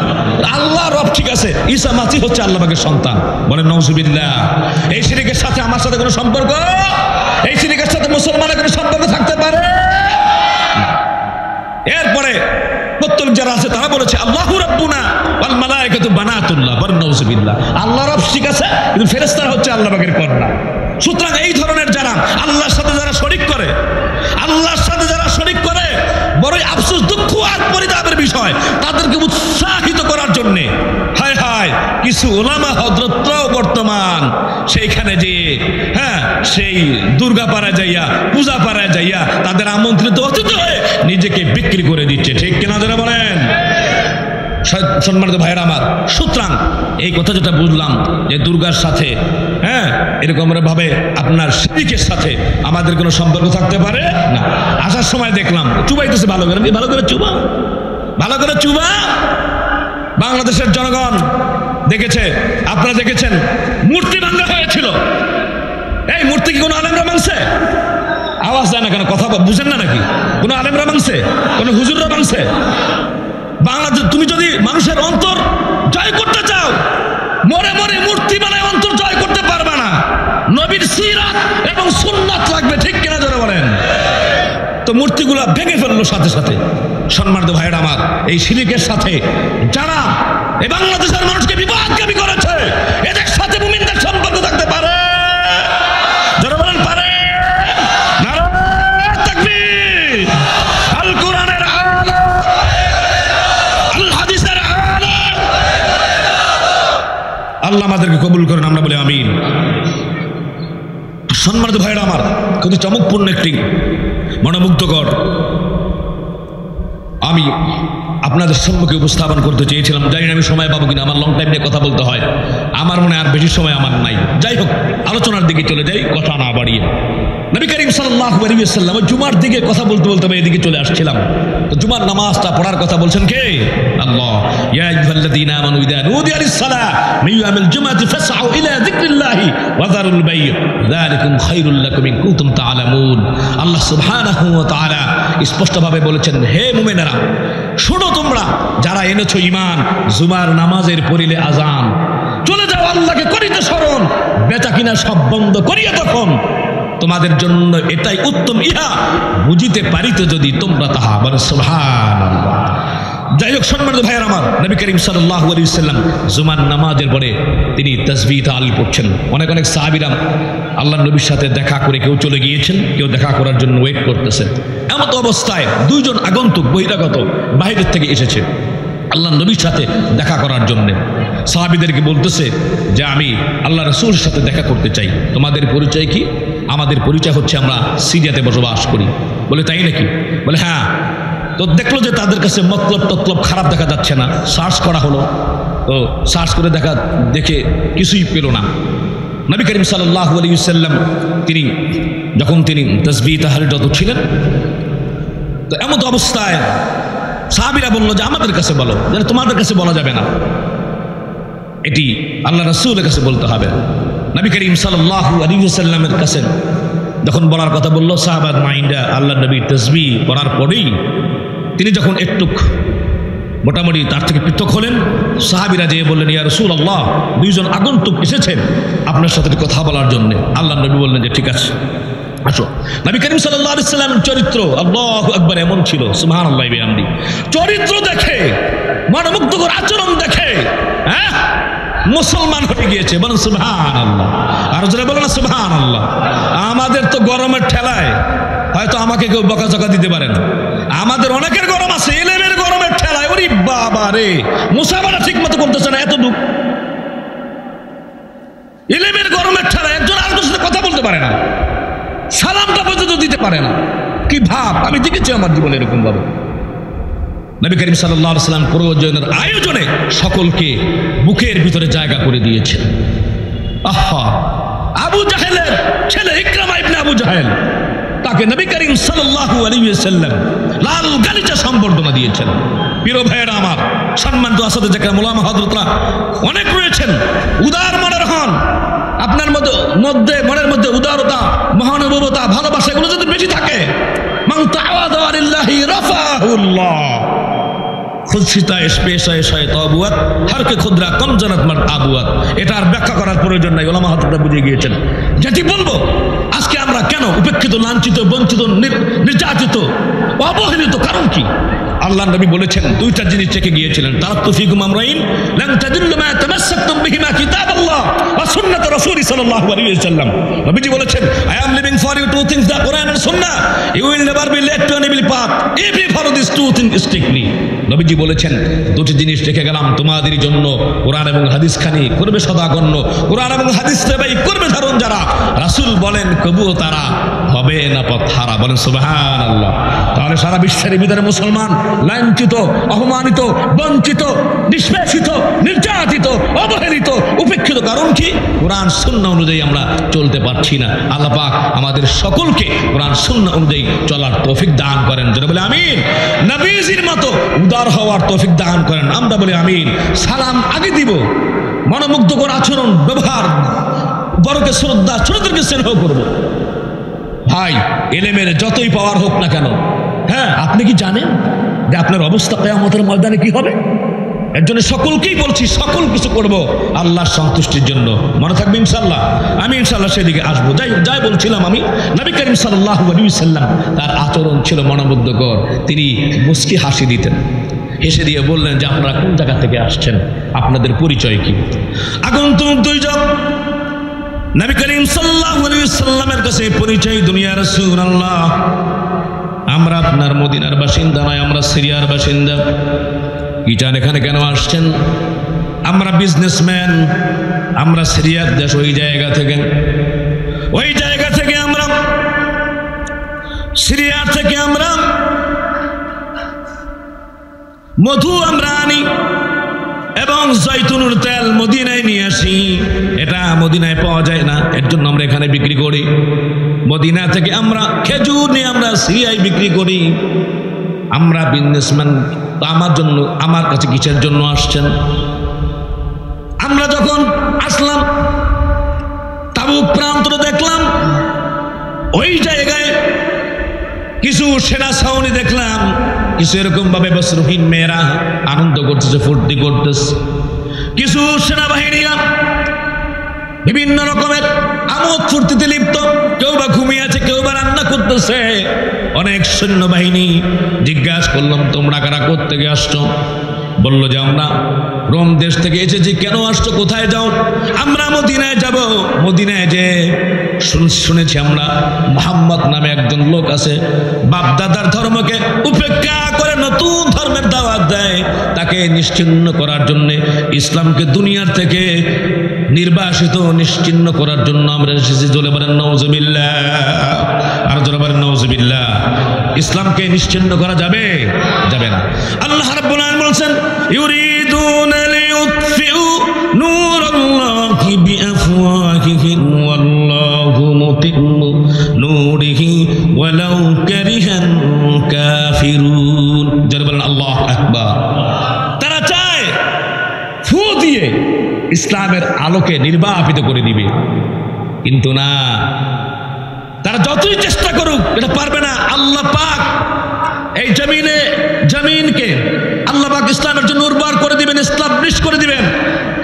S1: আল্লাহ রব ঠিক আছে, ঈসা মাসিহ হচ্ছে আল্লাহ পাকের সন্তান, বলেন নাউজুবিল্লাহ। এই শিরকের সাথে আমার সাথে কোনো সম্পর্ক, এই শিরকের সাথে মুসলমানের কোনো সম্পর্ক থাকতে পারে? এরপরে পত্তলিক যারা আছে তারা বলেছে আল্লাহু রাব্বুনা ওয়াল মালায়েকাতু বানাতুল্লাহ, বলেন নাউজুবিল্লাহ। আল্লাহ রব ঠিক আছে, কিন্তু ফেরেশতারা হচ্ছে আল্লাহ পাকের কন্যা। সুতরাং এই ধরনের যারা আল্লাহর সাথে যারা শরীক করে, আল্লাহর সাথে যারা শরীক করে, বড়ই আফসোস, দুঃখ আর পরিতাপের বিষয়, তাদেরকে উৎসাহিত করার জন্য হায় হায় কিছু ওলামা হযরতরাও বর্তমান সেইখানে যে সেই দুর্গা পাড়ায় যাইয়া, পূজা পাড়ায় যাইয়া তাদের আমন্ত্রিত অতিথি হয়ে নিজেকে বিক্রি করে দিচ্ছে, ঠিক কিনা যারা বলেন? সম্মানিত ভাইয়েরা আমার, সুতরাং এই কথা যেটা বুঝলাম যে দুর্গার সাথে এরকম ভাবে আপনার শিরকের সাথে আমাদের কোনো সম্পর্ক থাকতে পারে না। আসার সময় দেখলাম চুবাইতেছে, ভালো করে ভালো করে চুবা, ভালো করে চুবা। বাংলাদেশের জনগণ দেখেছে, আপনারা দেখেছেন মূর্তি ভাঙা হয়েছিল। এই মূর্তি কি কোনো আলেমরা ভাঙছে? আওয়াজ যায় না কেন? কথা বুঝেন না নাকি? কোনো আলেমরা ভাঙছে? কোনো হুজুররা ভাঙছে? বাংলাদেশ, তুমি যদি মানুষের অন্তর জয় করতে চাও, মরে মরে মূর্তি বানায় অন্তর জয় করতে পারবে না। নবীর সিরাত এবং সুন্নাত লাগবে, ঠিক কিনা যারা বলেন? তো মূর্তিগুলা ভেঙে ফেললো সাথে সাথে। সম্মানিত ভাইয়েরা আমার, এই শিরকের সাথে যারা এই বাংলাদেশের মানুষকে বিবাদগামী করেছে, এদের সাথে মুমিনদের সম্পর্ক থাকতে পারে? যারা বলেন পারে? নারায়ে তাকবীর! আল কোরআনের আয়াত, আল হাদিসের আয়াত, আল্লাহ আমাদেরকে কবুল করেন, আমরা বলি আমিন। সম্মানিত ভাইয়েরা আমার, কিন্তু চমকপূর্ণ একটি মনোমুগ্ধকর আমি আপনাদের সম্মুখে উপস্থাপন করতে চেয়েছিলাম। জানি না আমি সময় পাবো কিনা, আমার লং টাইম নিয়ে কথা বলতে হয়, আমার মনে আর বেশি সময় আমার নাই। যাই হোক, আলোচনার দিকে চলে যাই, কথা না বাড়িয়ে। নবী করিম সাল্লাল্লাহু আলাইহি ওয়াসাল্লাম জুমার দিকে কথা বলতে বলতে আমি এদিকে চলে আসছিলাম। তো জুমার নামাজটা পড়ার কথা বলছেন কে? আল্লাহ। ইয়া আইয়ুহাল্লাযীনা আমানু ইযা নুদিয়া লিস-সালাহ মিন ইয়াউমিল জুমআতি ফাসআউ ইলা যিকরিল্লাহি ওয়া যারুল বাই' যালিকুম খায়রুল লাকুম ইন কুনতুম তা'লামুন। আল্লাহ সুবহানাহু ওয়া তাআলা স্পষ্টভাবে বলেছেন, হে মুমিনেরা, শোনো তোমরা যারা এনেছো ঈমান, জুমার নামাজের পরিলে আযান, চলে যাও আল্লাহকে করিতে স্মরণ, বেচা কিনা সব বন্ধ করিয়া তখন তোমাদের জন্য এটাই উত্তম, ইহা বুঝিতে পারিতে যদি তোমরা তাহা। বলে সুবহানাল্লাহ। যাই হোক, সম্মানিত ভাইয়ের আমার, নবী করিম সাল্লাল্লাহু আলাইহি ওয়াসাল্লাম জুমার নামাজের পরে তিনি তাসবিহ তাহলিল পড়ছেন। অনেক অনেক সাহাবীরা আল্লাহর নবীর সাথে দেখা করে কেউ চলে গিয়েছেন, কেউ দেখা করার জন্য ওয়েট করতেছেন। এমন অবস্থায় দুইজন আগন্তুক বহিরাগত বাইরের থেকে এসেছে আল্লাহর নবীর সাথে দেখা করার জন্য। সাহাবীদেরকে বলতেছে যে আমি আল্লাহ রাসূলের সাথে দেখা করতে চাই। তোমাদের পরিচয় কি? আমাদের পরিচয় হচ্ছে আমরা সিরিয়াতে বসবাস করি। বলে তাই নাকি? বলে হ্যাঁ। তো দেখলো যে তাদের কাছে মতলব টতলব খারাপ দেখা যাচ্ছে না, সার্চ করা হলো। তো সার্চ করে দেখে কিছুই পেল না। নবী করিম সাল্লাল্লাহু আলাইহি ওয়াসাল্লাম তিনি যখন তাসবিহ তাহলিলরত ছিলেন, তো এমন অবস্থায় সাহাবীরা বললো যে আমাদের কাছে বলো, যেন তোমাদের কাছে বলা যাবে না, এটি আল্লাহ রাসূলের কাছে বলতে হবে। নবী করিম সাল্লাল্লাহু আলাইহি ওয়াসাল্লামের কাছে যখন বলার কথা বললো, সাহাবার মাইন্ডা আল্লাহ নবীর তাসবিহ পড়ার পরেই তিনি যখন একটু মোটামুটি তার থেকে পৃথক হলেন, সাহাবীরা যেয়ে বললেন, ইয়া রাসূলুল্লাহ, দুইজন আগন্তুক এসেছেন আপনার সাথে কথা বলার জন্য। আল্লাহ নবী বললেন যে ঠিক আছে, আসো। নবী করিম সাল্লাল্লাহু আলাইহি ওয়াসাল্লামের চরিত্র আল্লাহু আকবার এমন ছিল, সুবহানাল্লাহি ওয়া বিহামদি, চরিত্র দেখে, মনোমুগ্ধকর আচরণ দেখে মুসলমান হয়ে গিয়েছে। বলেন সুবহানাল্লাহ। আর যারা বলেন না সুবহানাল্লাহ। আমাদের তো গরমের ঠেলায় হয়তো আমাকে কেউ বকাঝকা দিতে পারেন, আমাদের অনেকের গরম আছে, ইলমের গরমের ঠেলায় ওরে বাবা রে, মুসাফারা ঠিক মতো করতেছে না, এত দুঃখ। ইলমের গরমের ঠেলায় একজন আরেকজনের সাথে কথা বলতে পারে না, সালামটা পর্যন্ত দিতে পারে না। কি ভাব, আমি দেখেছি আমার জীবনে এরকম ভাবে। নবী করিম সাল্লাল্লাহু আলাইহি ওয়াসাল্লাম প্রয়োজনের আয়োজনে সকলকে বুকের ভিতরে জায়গা করে দিয়েছেন। আহা, আবু জাহেলের ছেলে ইকরামা ইবনে আবু জাহেল, তাকে নবী করিম সাল্লাল্লাহু আলাইহি ওয়াসাল্লাম লাল গালিচা সম্বর্ধনা দিয়েছেন। প্রিয় ভাইয়েরা আমার, সম্মানিত আসাদে জাকির মোলামা হযরতরা অনেক রয়েছেন, উদার মনের হন। আপনার মনের মধ্যে উদারতা, মহানুভবতা, ভালোবাসা এগুলো যদি বেশি থাকে, মান তাওয়াদা লিল্লাহি রাফাহুল্লাহ। খুদশিতা পেশায় তবুয়াত হারকে খুদরা কম জানাত মার আবুয়াত। এটা আর ব্যাখ্যা করার প্রয়োজন নাই, ওলামা হযরতরা বুঝে গিয়েছেন। যেটি বলবো, আজকে আমরা কেন উপেক্ষিত, লাঞ্ছিত, বঞ্চিত, নির্যাতিত, অবহেলিত, কারণ কি? আল্লাহ নবী বলেছেন, দুইটা জিনিস রেখে গিয়েছিলেন, তারাক্তু ফীকুম আমরাইন লান তাদিল্লু মা তামাসসাকতুম বিহিমা কিতাবাল্লাহ ওয়া সুন্নাত রাসূলি সাল্লাল্লাহু আলাইহি ওয়াসাল্লাম। নবীজি বলেছেন, I am leaving for you two things, the Quran and Sunnah. You will never be led to an evil path if you follow these two things strictly. নবীজি বলেছেন, দুটি জিনিস রেখে গেলাম তোমাদের জন্য, কোরআন এবং হাদিস খানি করবে সদাগণ্য, কোরআন এবং হাদিস সেবাই করবে ধারণ যারা, রাসূল বলেন কবুও তারা হবে না পথহারা। বলেন সুবহানাল্লাহ। তাহলে সারা বিশ্বের ভিতরে মুসলমান লাঞ্ছিত, অপমানিত, বঞ্চিত, নিষ্পেষিত, নির্যাতিত, অবহেলিত, উপেক্ষিত, কারণ কি? কোরআন সুন্নাহ অনুযায়ী আমরা চলতে পারছি না। আল্লাহ পাক আমাদের সকলকে কোরআন সুন্নাহ অনুযায়ী চলার তৌফিক দান করেন। যারা বলে আমিন। নবীজির মতো উদার হওয়ার তৌফিক দান করেন, আমরা বলি আমিন। সালাম আগে দিব, মনোমুগ্ধকর আচরণ, ব্যবহার, বড়কে শ্রদ্ধা, ছোটদেরকে স্নেহ করব। ভাই, এলেমের যতই পাওয়ার হোক না কেন, হ্যাঁ, আপনি কি জানেন যে আপনার অবস্থা কিয়ামতের ময়দানে কি হবে? এর জন্য সকলকেই বলছি, সকল কিছু করব আল্লাহর সন্তুষ্টির জন্য। মনে থাকবে ইনশাআল্লাহ। আমি ইনশাআল্লাহ সেদিকে আসবো। যাই বলছিলাম, আমি নবী করিম সাল্লাল্লাহু আলাইহি ওয়াসাল্লাম, তার আচরণ ছিল মনোমুগ্ধকর। তিনি মুস্কি হাসি দিতেন, হেসে দিয়ে বললেন যে আপনারা কোন জায়গা থেকে আসছেন, আপনাদের পরিচয় কি? আগন্তুক দুইজন নবী করিম সাল্লাল্লাহু আলাইহি ওয়াসাল্লামের কাছে পরিচয়, দুনিয়ার রাসূলুল্লাহ, আমরা আপনার মদিনার বাসিন্দা নয়, আমরা সিরিয়ার বাসিন্দা। কি চান, এখানে কেন আসছেন? আমরা বিজনেসম্যান, আমরা সিরিয়ার দেশ, ওই জায়গা থেকে আমরা সিরিয়ার থেকে আমরা মধু আমরা আনি এবং জয়তুনের তেল মদিনায় নিয়ে আসি। এটা মদিনায় পাওয়া যায় না, এর জন্য আমরা এখানে বিক্রি করি। মদিনা থেকে আমরা খেজুর নিয়ে আমরা সিরিয়ায় বিক্রি করি। আমরা বিজনেসম্যান। আমার কাছে কিসের জন্য আসছেন? আমরা যখন আসলাম তাবুক প্রান্তরে দেখলাম, ওই জায়গায় কিছু সেনা ছাউনি দেখলাম, কিছু এরকম ভাবে বস্ত্রহীন মেয়েরা আনন্দ করতেছে, ফুর্তি করতেছে। কিছু সেনাবাহিনীরা বিভিন্ন রকমের আমোদ ফুর্তিতে লিপ্ত, কেউ বা ঘুমিয়ে আছে, কেউ বা রান্না করতেছে। অনেক সৈন্যবাহিনী। জিজ্ঞাসা করলাম, তোমরা কারা, কোত্থেকে আসছো? বলল যে আমরা রোম দেশ থেকে এসেছি। কেন আসছো, কোথায় যাও? আমরা মদিনায় যাব। মদিনায় যে শুনেছি আমরা মুহাম্মদ নামে একজন লোক আছে, বাপ দাদার ধর্মকে উপেক্ষা করে নতুন ধর্মের দাওয়াত দেয়, তাকে নিশ্চিহ্ন করার জন্য, ইসলামকে দুনিয়ার থেকে নির্বাসিত নিশ্চিহ্ন করার জন্য আমরা এসেছি। জোরে বলেন নাউজুবিল্লাহ, আর জোরে বলেন নাউজুবিল্লাহ। ইসলামকে নিশ্চিহ্ন করা যাবে? যাবে না। আল্লাহ রাব্বুল আলামিন বলেন, ইউরিদুনা লিইউতফিউ নূরাল্লাহি বিআফওয়াহিহিম ওয়াল্লাহু মুতিম্মু নূরিহি ওয়ালাউ কারিহাল কাফিরুন। যারা বলেন আল্লাহু আকবার। তারা চায় ফু দিয়ে ইসলামের আলোকে নির্বাপিত করে দিবে, কিন্তু না, তারা যতই চেষ্টা করুক এটা পারবে না। আল্লাহ পাক এই জমিনকে আল্লাহ পাক ইসলামের জন্য উর্বর করে দিবেন, এস্টাবলিশ করে দিবেন।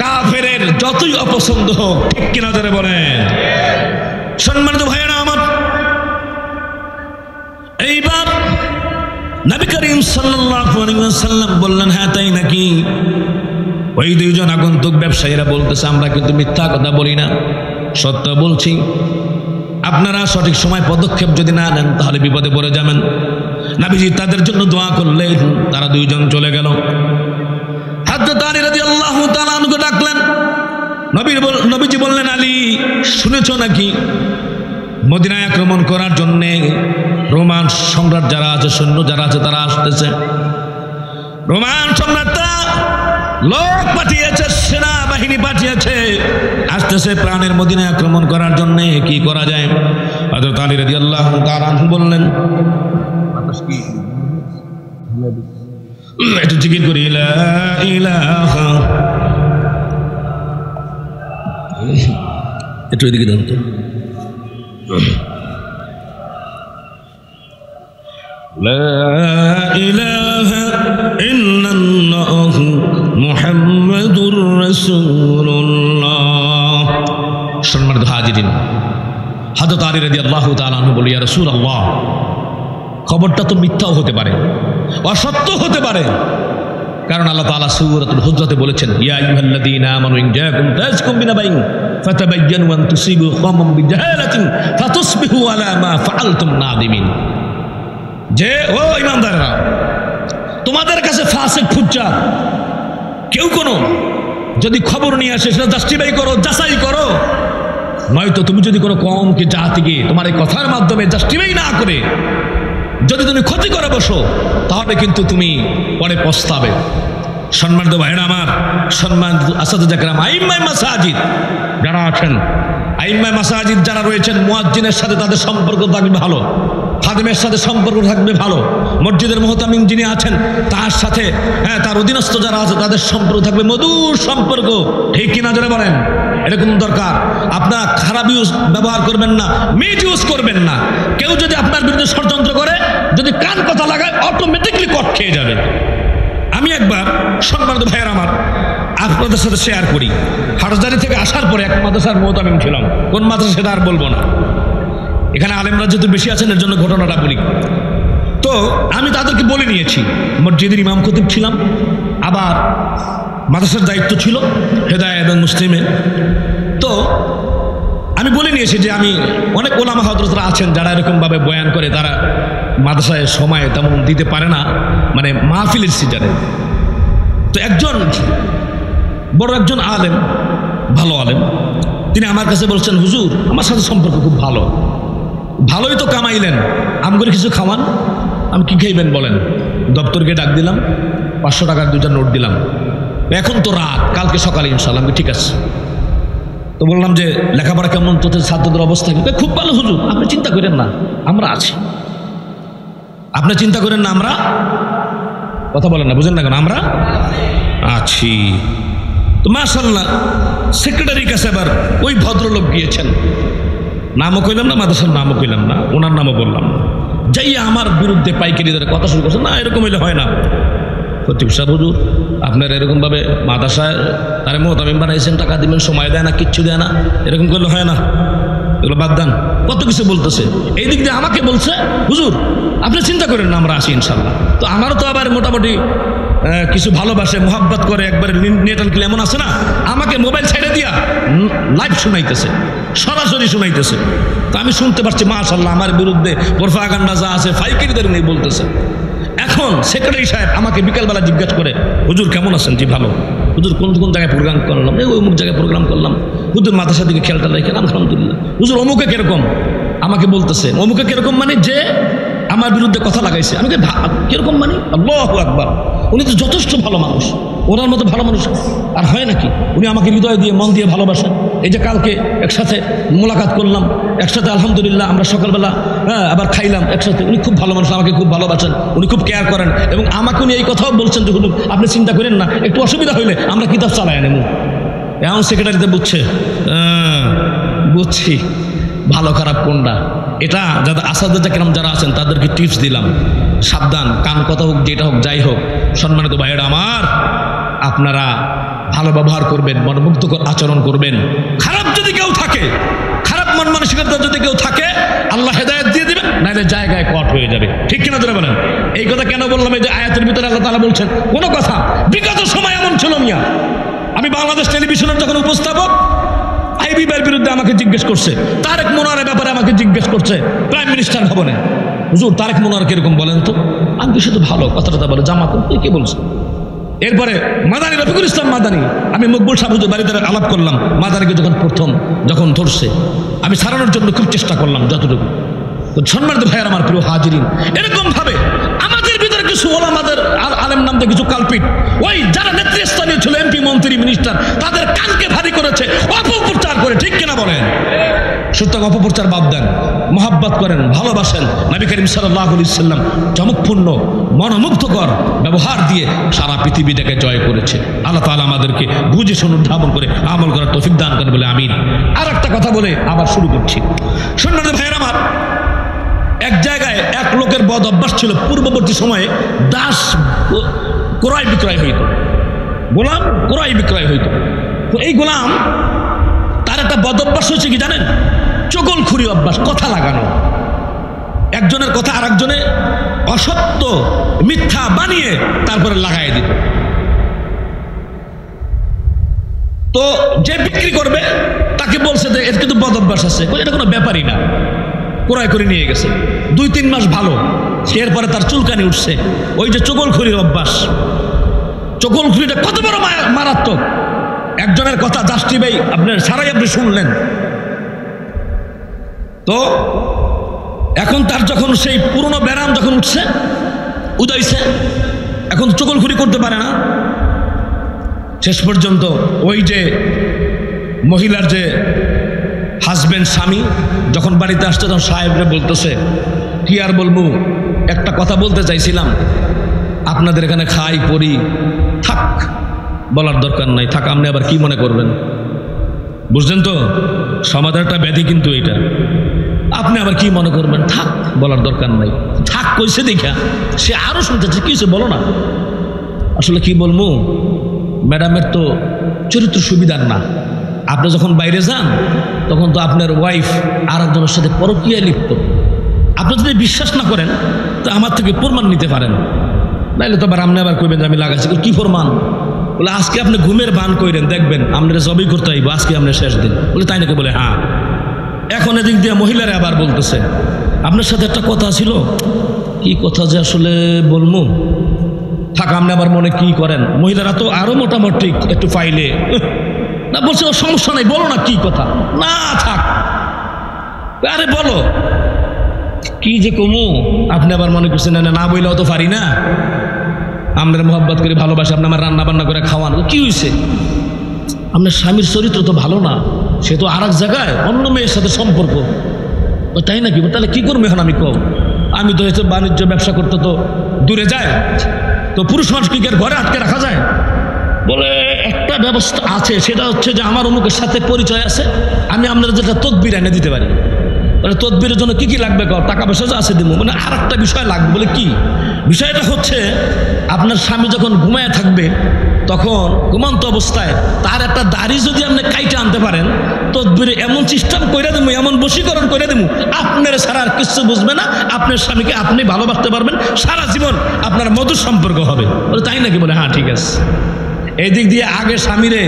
S1: কাফেরের যতই অপছন্দ হোক, ঠিক কিনা যারা বলেন? সম্মানিত ভাইয়েরা আমার, এইবার নবী করিম সাল্লাল্লাহু আলাইহি ওয়াসাল্লাম বললেন, হ্যাঁ তাই নাকি? ওই দুইজন আগন্তুক ব্যবসায়ীরা বলতেছে, আমরা কিন্তু মিথ্যা কথা বলি না, সত্য বলছি। আপনারা সঠিক সময় পদক্ষেপ যদি না নেন তাহলে বিপদে পড়ে যাবেন। নবীজি তাদের জন্য দোয়া করলেন। তারা দুইজন চলে গেল। হযরত আলী রাদিয়াল্লাহু তাআলা আনহু ডাকলেন। নবীজি বললেন, আলী, শুনেছো নাকি মদিনায় আক্রমণ করার জন্য রোমান সম্রাট যারা আছে, সৈন্য যারা আছে, তারা আসতেছে। রোমান সম্রাটরা লোক পাঠিয়েছে, সেনাবাহিনী পাঠিয়েছে, আসতেছে প্রাণের মদিনায় আক্রমণ করার জন্য। কি করা যায়? হযরত আলী রাদিয়াল্লাহু তাআলা আনহু বললেন, একটু জিকির করি, লা ইলাহা, একটু এদিকে দেন তো, লা ইলাহা ইল্লাল্লাহু মুহাম্মাদুর রাসূলুল্লাহ। সম্মানিত হাজিরিন, হযরত আলী রাদিয়াল্লাহু তাআলা আনহু বলে, ইয়া রাসূলুল্লাহ, খবরটা তো মিথ্যাও হতে পারে, অসত্য হতে পারে, কারণ আল্লাহ তাআলা সূরাতুল হুজরাতে বলেছেন, ইয়া আইয়ুহাল্লাযীনা আমানু ইন জাআকুম ফাসিকুম বিনাবাইন ফাতাবায়্যানু আন তুসিবু কওমান বিজাহালাতিন ফাতুসবিহু আলা মা ফাআলতুম নাদিমিন। যে ও ঈমানদাররা, তোমাদের কাছে ফাসিক ফুজ্জার কেউ কোনো যদি খবর নিয়ে আসে, সেটা জাস্টিফাই করো, যাচাই করো, নয়তো তুমি যদি কোনো কওমকে জাতিকে তোমার এই কথার মাধ্যমে জাস্টিফাই না করে যদি তুমি ক্ষতি করে বসো, তাহলে কিন্তু তুমি পরে পস্তাবে। সম্মানিত ভাইরা আমার, সম্মানিত আসাদুজ্জাহ কেরাম, আইম্মায়ে মাসাজিদ যারা আছেন, আইম্মায়ে মাসাজিদ যারা রয়েছেন, মুয়াজ্জিনের সাথে তাদের সম্পর্ক থাকবে ভালো, খাদেমের সাথে সম্পর্ক থাকবে ভালো, মসজিদের মুহতামিম যিনি আছেন তার সাথে, তার অধীনস্থ যারা আছে তাদের সম্পর্ক থাকবে মধুর সম্পর্ক। ঠিক কিনা জোরে বলেন? এরকম দরকার। আপনার খারাপ ইউজ ব্যবহার করবেন না, মিস ইউজ করবেন না। কেউ যদি আপনার বিরুদ্ধে ষড়যন্ত্র করে, যদি কান কথা লাগায়, অটোমেটিকলি কট খেয়ে যাবে। আমি একবার, সম্মানিত ভাইয়ের আমার, আপনাদের সাথে শেয়ার করি, হাটহাজারী থেকে আসার পরে এক মাদ্রাসার মুহতামিম ছিলাম। কোন মাদ্রাসা সেটা আর বলবো না, এখানে আলেমরা যেহেতু বেশি আছেন এর জন্য ঘটনাটা বলি। তো আমি তাদেরকে বলে নিয়েছি, মসজিদের ইমাম খতিব ছিলাম, আবার মাদ্রাসার দায়িত্ব ছিল হেদায়েত এবং মুসলিমে। তো আমি বলে নিয়েছি যে আমি, অনেক ওলামা হযরতরা আছেন যারা এরকমভাবে বয়ান করে, তারা মাদ্রাসায় সময় তেমন দিতে পারে না, মানে মাহফিলের সিজনে। তো একজন বড় একজন আলেম, ভালো আলেম, তিনি আমার কাছে বলছেন, হুজুর আমার সাথে সম্পর্ক খুব ভালো। ভালোই তো কামাইলেন, আমগরে কিছু খাওয়ান। আমি কি খাইবেন বলেন? দপ্তরকে ডাক দিলাম, 500 টাকার 2টা নোট দিলাম। এখন তো রাত, কালকে সকালে ইনশাআল্লাহ। আমি ঠিক আছে। তো বললাম যে লেখাপড়া কেমন, তোদের ছাত্রদের অবস্থা? খুব ভালো হুজুর, আপনি চিন্তা করেন না, আমরা আছি। আপনি চিন্তা করেন না, আমরা, কথা বলেন না, বুঝেন না কেন, আমরা আছি। তো মাশাআল্লাহ, সেক্রেটারির কাছে আবার ওই ভদ্রলোক গিয়েছেন, নামও কইলাম না, মাদ্রাসার নামও কইলাম না, ওনার নামও বললাম না, যাইয়া আমার বিরুদ্ধে পাইকারি দরে কথা শুরু করছে। না, এরকম হইলে হয় না। খতিব সাহেব, হুজুর আপনার এরকমভাবে মাদ্রাসায় তারে মুহতামিম বানাইছেন, টাকা দিবেন, সময় দেয় না, কিচ্ছু দেয় না, এরকম করলে হয় না, এগুলো বাদ দেন। কত কিছু বলতেছে, এই দিক দিয়ে আমাকে বলছে, হুজুর আপনি চিন্তা করেন না, আমরা আসি ইনশাল্লাহ। তো আমারও তো আবার মোটামুটি কিছু ভালোবাসে, মোহাব্বত করে, একবারে নেট অ্যান্ড ক্লিয়ার এমন আছে না, আমাকে মোবাইল ছেড়ে দিয়া লাইভ শুনাইতেছে, সরাসরি শুনাইতেছে। তো আমি শুনতে পারছি মাশাআল্লাহ, আমার বিরুদ্ধে প্রোপাগান্ডা যা আছে ফাইকারিদের নিয়ে বলতেছে। এখন সেক্রেটারি সাহেব আমাকে বিকালবেলা জিজ্ঞাসা করে, হুজুর কেমন আছেন? জি ভালো। হুজুর কোন কোন জায়গায় প্রোগ্রাম করলাম? এই অমুক জায়গায় প্রোগ্রাম করলাম। হুজুর মাদ্রাসার দিকে খেয়ালটা রেখে আলহামদুলিল্লাহ। হুজুর অমুকে কিরকম? আমাকে বলতেছে অমুকে কিরকম, মানে যে আমার বিরুদ্ধে কথা লাগাইছে। আমি কিরকম মানে? আল্লাহু আকবার, উনি তো যথেষ্ট ভালো মানুষ, ওনার মতো ভালো মানুষ আর হয় নাকি? উনি আমাকে হৃদয় দিয়ে, মন দিয়ে ভালোবাসেন। এই যে কালকে একসাথে মোলাকাত করলাম, একসাথে আলহামদুলিল্লাহ আমরা সকালবেলা আবার খাইলাম একসাথে। উনি খুব ভালো মানুষ, আমাকে খুব ভালোবাসেন, উনি খুব কেয়ার করেন, এবং আমাকে উনি এই কথাও বলছেন যে হুজুর আপনি চিন্তা করেন না, একটু অসুবিধা হইলে আমরা কিতাব চালাই নেব। এমন সেক্রেটারিতে বুঝছে, বুঝছি ভালো খারাপ কোনটা। এটা যাদের আসাদুজ্জাহ কেরাম যারা আছেন তাদেরকে টিপস দিলাম, সাবধান, কান কথা হোক, যেটা হোক, যাই হোক, সম্মানিত ভাইয়েরা আমার, আপনারা ভালো ব্যবহার করবেন, মনোমুগ্ধকর আচরণ করবেন। খারাপ যদি কেউ থাকে, খারাপ মন মানসিকতা যদি কেউ থাকে, আল্লাহ হেদায়েত দিয়ে দিবেন, নাহলে জায়গায় কট হয়ে যাবে। ঠিক কিনা ধরে বলেন? এই কথা কেন বললাম? এই যে আয়াতের ভিতরে আল্লাহ তাআলা বলছেন, কোনো কথা বিগত সময় এমন ছিল মিয়া, আমি বাংলাদেশ টেলিভিশনের যখন উপস্থাপক, আইবিবার বিরুদ্ধে আমাকে জিজ্ঞেস করছে, তারেক মনোয়ারের ব্যাপারে আমাকে জিজ্ঞেস করছে প্রাইম মিনিস্টার ভবনে, হুজুর তারেক মনোয়ার কিরকম বলেন তো? আমি কি শুধু ভালো কথাটা বলে জামাত কে বলছে? এরপরে মাদানী, রফিকুল ইসলাম মাদানী, আমি মকবুল সাহেব হুজুর বাড়িতে আলাপ করলাম। মাদানীকে যখন ধরছে, আমি সারানোর জন্য খুব চেষ্টা করলাম যতটুকু। তো সম্মানিত ভাইয়ার আমার, প্রিয় হাজিরিন, এরকম ভাবে আমাদের ভিতরে কিছু ওলামাদের আলেম নামতে কিছু কালপিট, ওই যারা নেতৃস্থানীয় ছিল, এমপি, মন্ত্রী, মিনিস্টার, তাদের কানকে ভারী করেছে অপপ্রচার করে। ঠিক কিনা বলেন? সুতরাং অপপ্রচার বাদ দেন, মহাব্বত করেন, ভালোবাসেন। নবী করিম সাল্লাল্লাহু আলাইহি ওয়াসাল্লাম চমকপূর্ণ মনোমুগ্ধকর ব্যবহার দিয়ে সারা পৃথিবীটাকে জয় করেছে। আল্লাহ তাআলা আমাদেরকে বুঝে শুনে উদ্ভাবন করে আমল করার তৌফিক দান করেন বলে আমিন। আর একটা কথা বলে আবার শুরু করছি। সম্মানিত ভাইয়েরা আমার, এক জায়গায় এক লোকের বদ অভ্যাস ছিল, পূর্ববর্তী সময়ে দাস ক্রয় বিক্রয় হইত, গোলাম ক্রয় বিক্রয় হইত। তো এই গোলাম তার একটা বদ অভ্যাস হচ্ছে কি জানেন? চগলখুরি অভ্যাস, কথা লাগানো। একজনের কথা আর একজনে অসত্য মিথ্যা বানিয়ে তারপরে লাগাই দিত। তো যে বিক্রি করবে তাকে বলছে যে এর কিন্তু বদ অভ্যাস আছে, এটা কোনো ব্যাপারই না, ক্রয় করে নিয়ে গেছে। 2-3 মাস ভালো, এরপরে তার চুলকানি উঠছে। ওই যে চগলখুরির অভ্যাস, চগলখুরিটা কত বড় মারাত্মক। একজনের কথা জাস্টি ভাই আপনার সারাই আপনি শুনলেন, তো এখন তার যখন সেই পুরনো ব্যারাম যখন উঠছে, উদাইছে, এখন চগলখুরি করতে পারে না। শেষ পর্যন্ত ওই যে মহিলার যে হাজবেন্ড, স্বামী যখন বাড়িতে আসছে তখন সাহেবরে বলতেছে, কি আর বলবো, একটা কথা বলতে চাইছিলাম, আপনাদের এখানে খাই পড়ি, থাক বলার দরকার নাই, থাক, আপনি আবার কি মনে করবেন? বুঝলেন তো সমাজের একটা ব্যাধি কিন্তু এটা, আপনি আবার কি মনে করবেন, থাক বলার দরকার নাই। থাক কইছে দেখা সে আরো শুনতেছে, কি হয়েছে বলো না। আসলে কি বলবো, ম্যাডামের তো চরিত্র সুবিধার না। আপনি যখন বাইরে যান তখন তো আপনার ওয়াইফ আর একজনের সাথে পরকীয়ায় লিপ্ত। আপনি যদি বিশ্বাস না করেন তো আমার থেকে প্রমাণ নিতে পারেন, নাইলে তো আবার আপনি আবার কইবেন যে আমি লাগাইছি। কি প্রমাণ? বলে আজকে আপনি ঘুমের ভান কইরেন, দেখবেন আপনারা জবই করতে হইব, আজকে আপনার শেষ দিন। বলে তাই নাকি? বলে হ্যাঁ। এখন এদিক দিয়ে মহিলারা আবার বলতেছে, আপনার সাথে একটা কথা ছিল। কি কথা যে আসলে বলবো, থাক আপনি আবার মনে কি করেন। মহিলারা তো আরো মোটামুটি একটু ফাইলে না, বলছে সমস্যা নাই, বলো না কি কথা। না থাক, আরে বলো কি যে কমু। আপনি আবার মনে করছেন না বইলেও তো পারি না, আপনার মোহাব্বত করে ভালোবাসে, আপনি আমার রান্না বান্না করে খাওয়ান। কি হয়েছে? আপনার স্বামীর চরিত্র তো ভালো না, সে তো আর এক জায়গায় অন্য মেয়ের সাথে সম্পর্ক। তাই নাকি? তাহলে কি করবো এখন? আমি কম, আমি তো হচ্ছে বাণিজ্য ব্যবসা করতে তো দূরে যায়, তো পুরুষ মানুষ কি ঘরে আটকে রাখা যায়? বলে একটা ব্যবস্থা আছে, সেটা হচ্ছে যে আমার অমুকের সাথে পরিচয় আছে, আমি আপনার যেটা তদবির এনে দিতে পারি। মানে তদবিরের জন্য কি কি লাগবে? টাকা পয়সা আছে দিব। মানে আর একটা বিষয় লাগবে। বলে কি বিষয়টা? হচ্ছে আপনার স্বামী যখন ঘুমায় থাকবে তখন ঘুমন্ত অবস্থায় তার একটা দাড়ি যদি আপনি কাইটে আনতে পারেন, তদবিরে এমন সিস্টেম করে দেবো, এমন বশীকরণ করে দেবো, আপনার ছাড়া আর কিছু বুঝবে না, আপনার স্বামীকে আপনি ভালোবাসতে পারবেন, সারা জীবন আপনার মধুর সম্পর্ক হবে। বলে তাই নাকি? বলে হ্যাঁ ঠিক আছে। এই দিক দিয়ে আগে স্বামীরে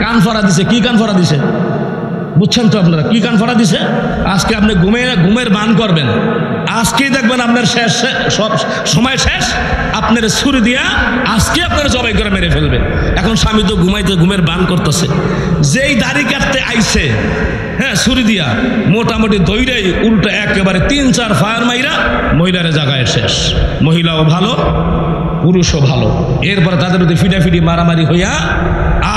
S1: কান ফরা দিছে। কি কান ফরা দিছে বুঝছেন তো আপনারা? কি কান ফরা দিছে? আজকে আপনি ঘুমের বান করবেন, আজকেই দেখবেন আপনার শেষ, সব সময় শেষ, আপনার ছুরি দিয়া আজকে আপনার জবাই করে মেরে ফেলবে। এখন স্বামী তো ঘুমাইতে ঘুমের বান করতেছে, যেই দাড়ি কাটতে আইছে, হ্যাঁ ছুরি দিয়া মোটামুটি দইরাই উল্টো একেবারে 3-4 ফায়ার মাইরা মহিলারে জায়গায় শেষ। মহিলাও ভালো, পুরুষও ভালো। এরপরে তাদের মধ্যে ফিটাফিটি মারামারি হইয়া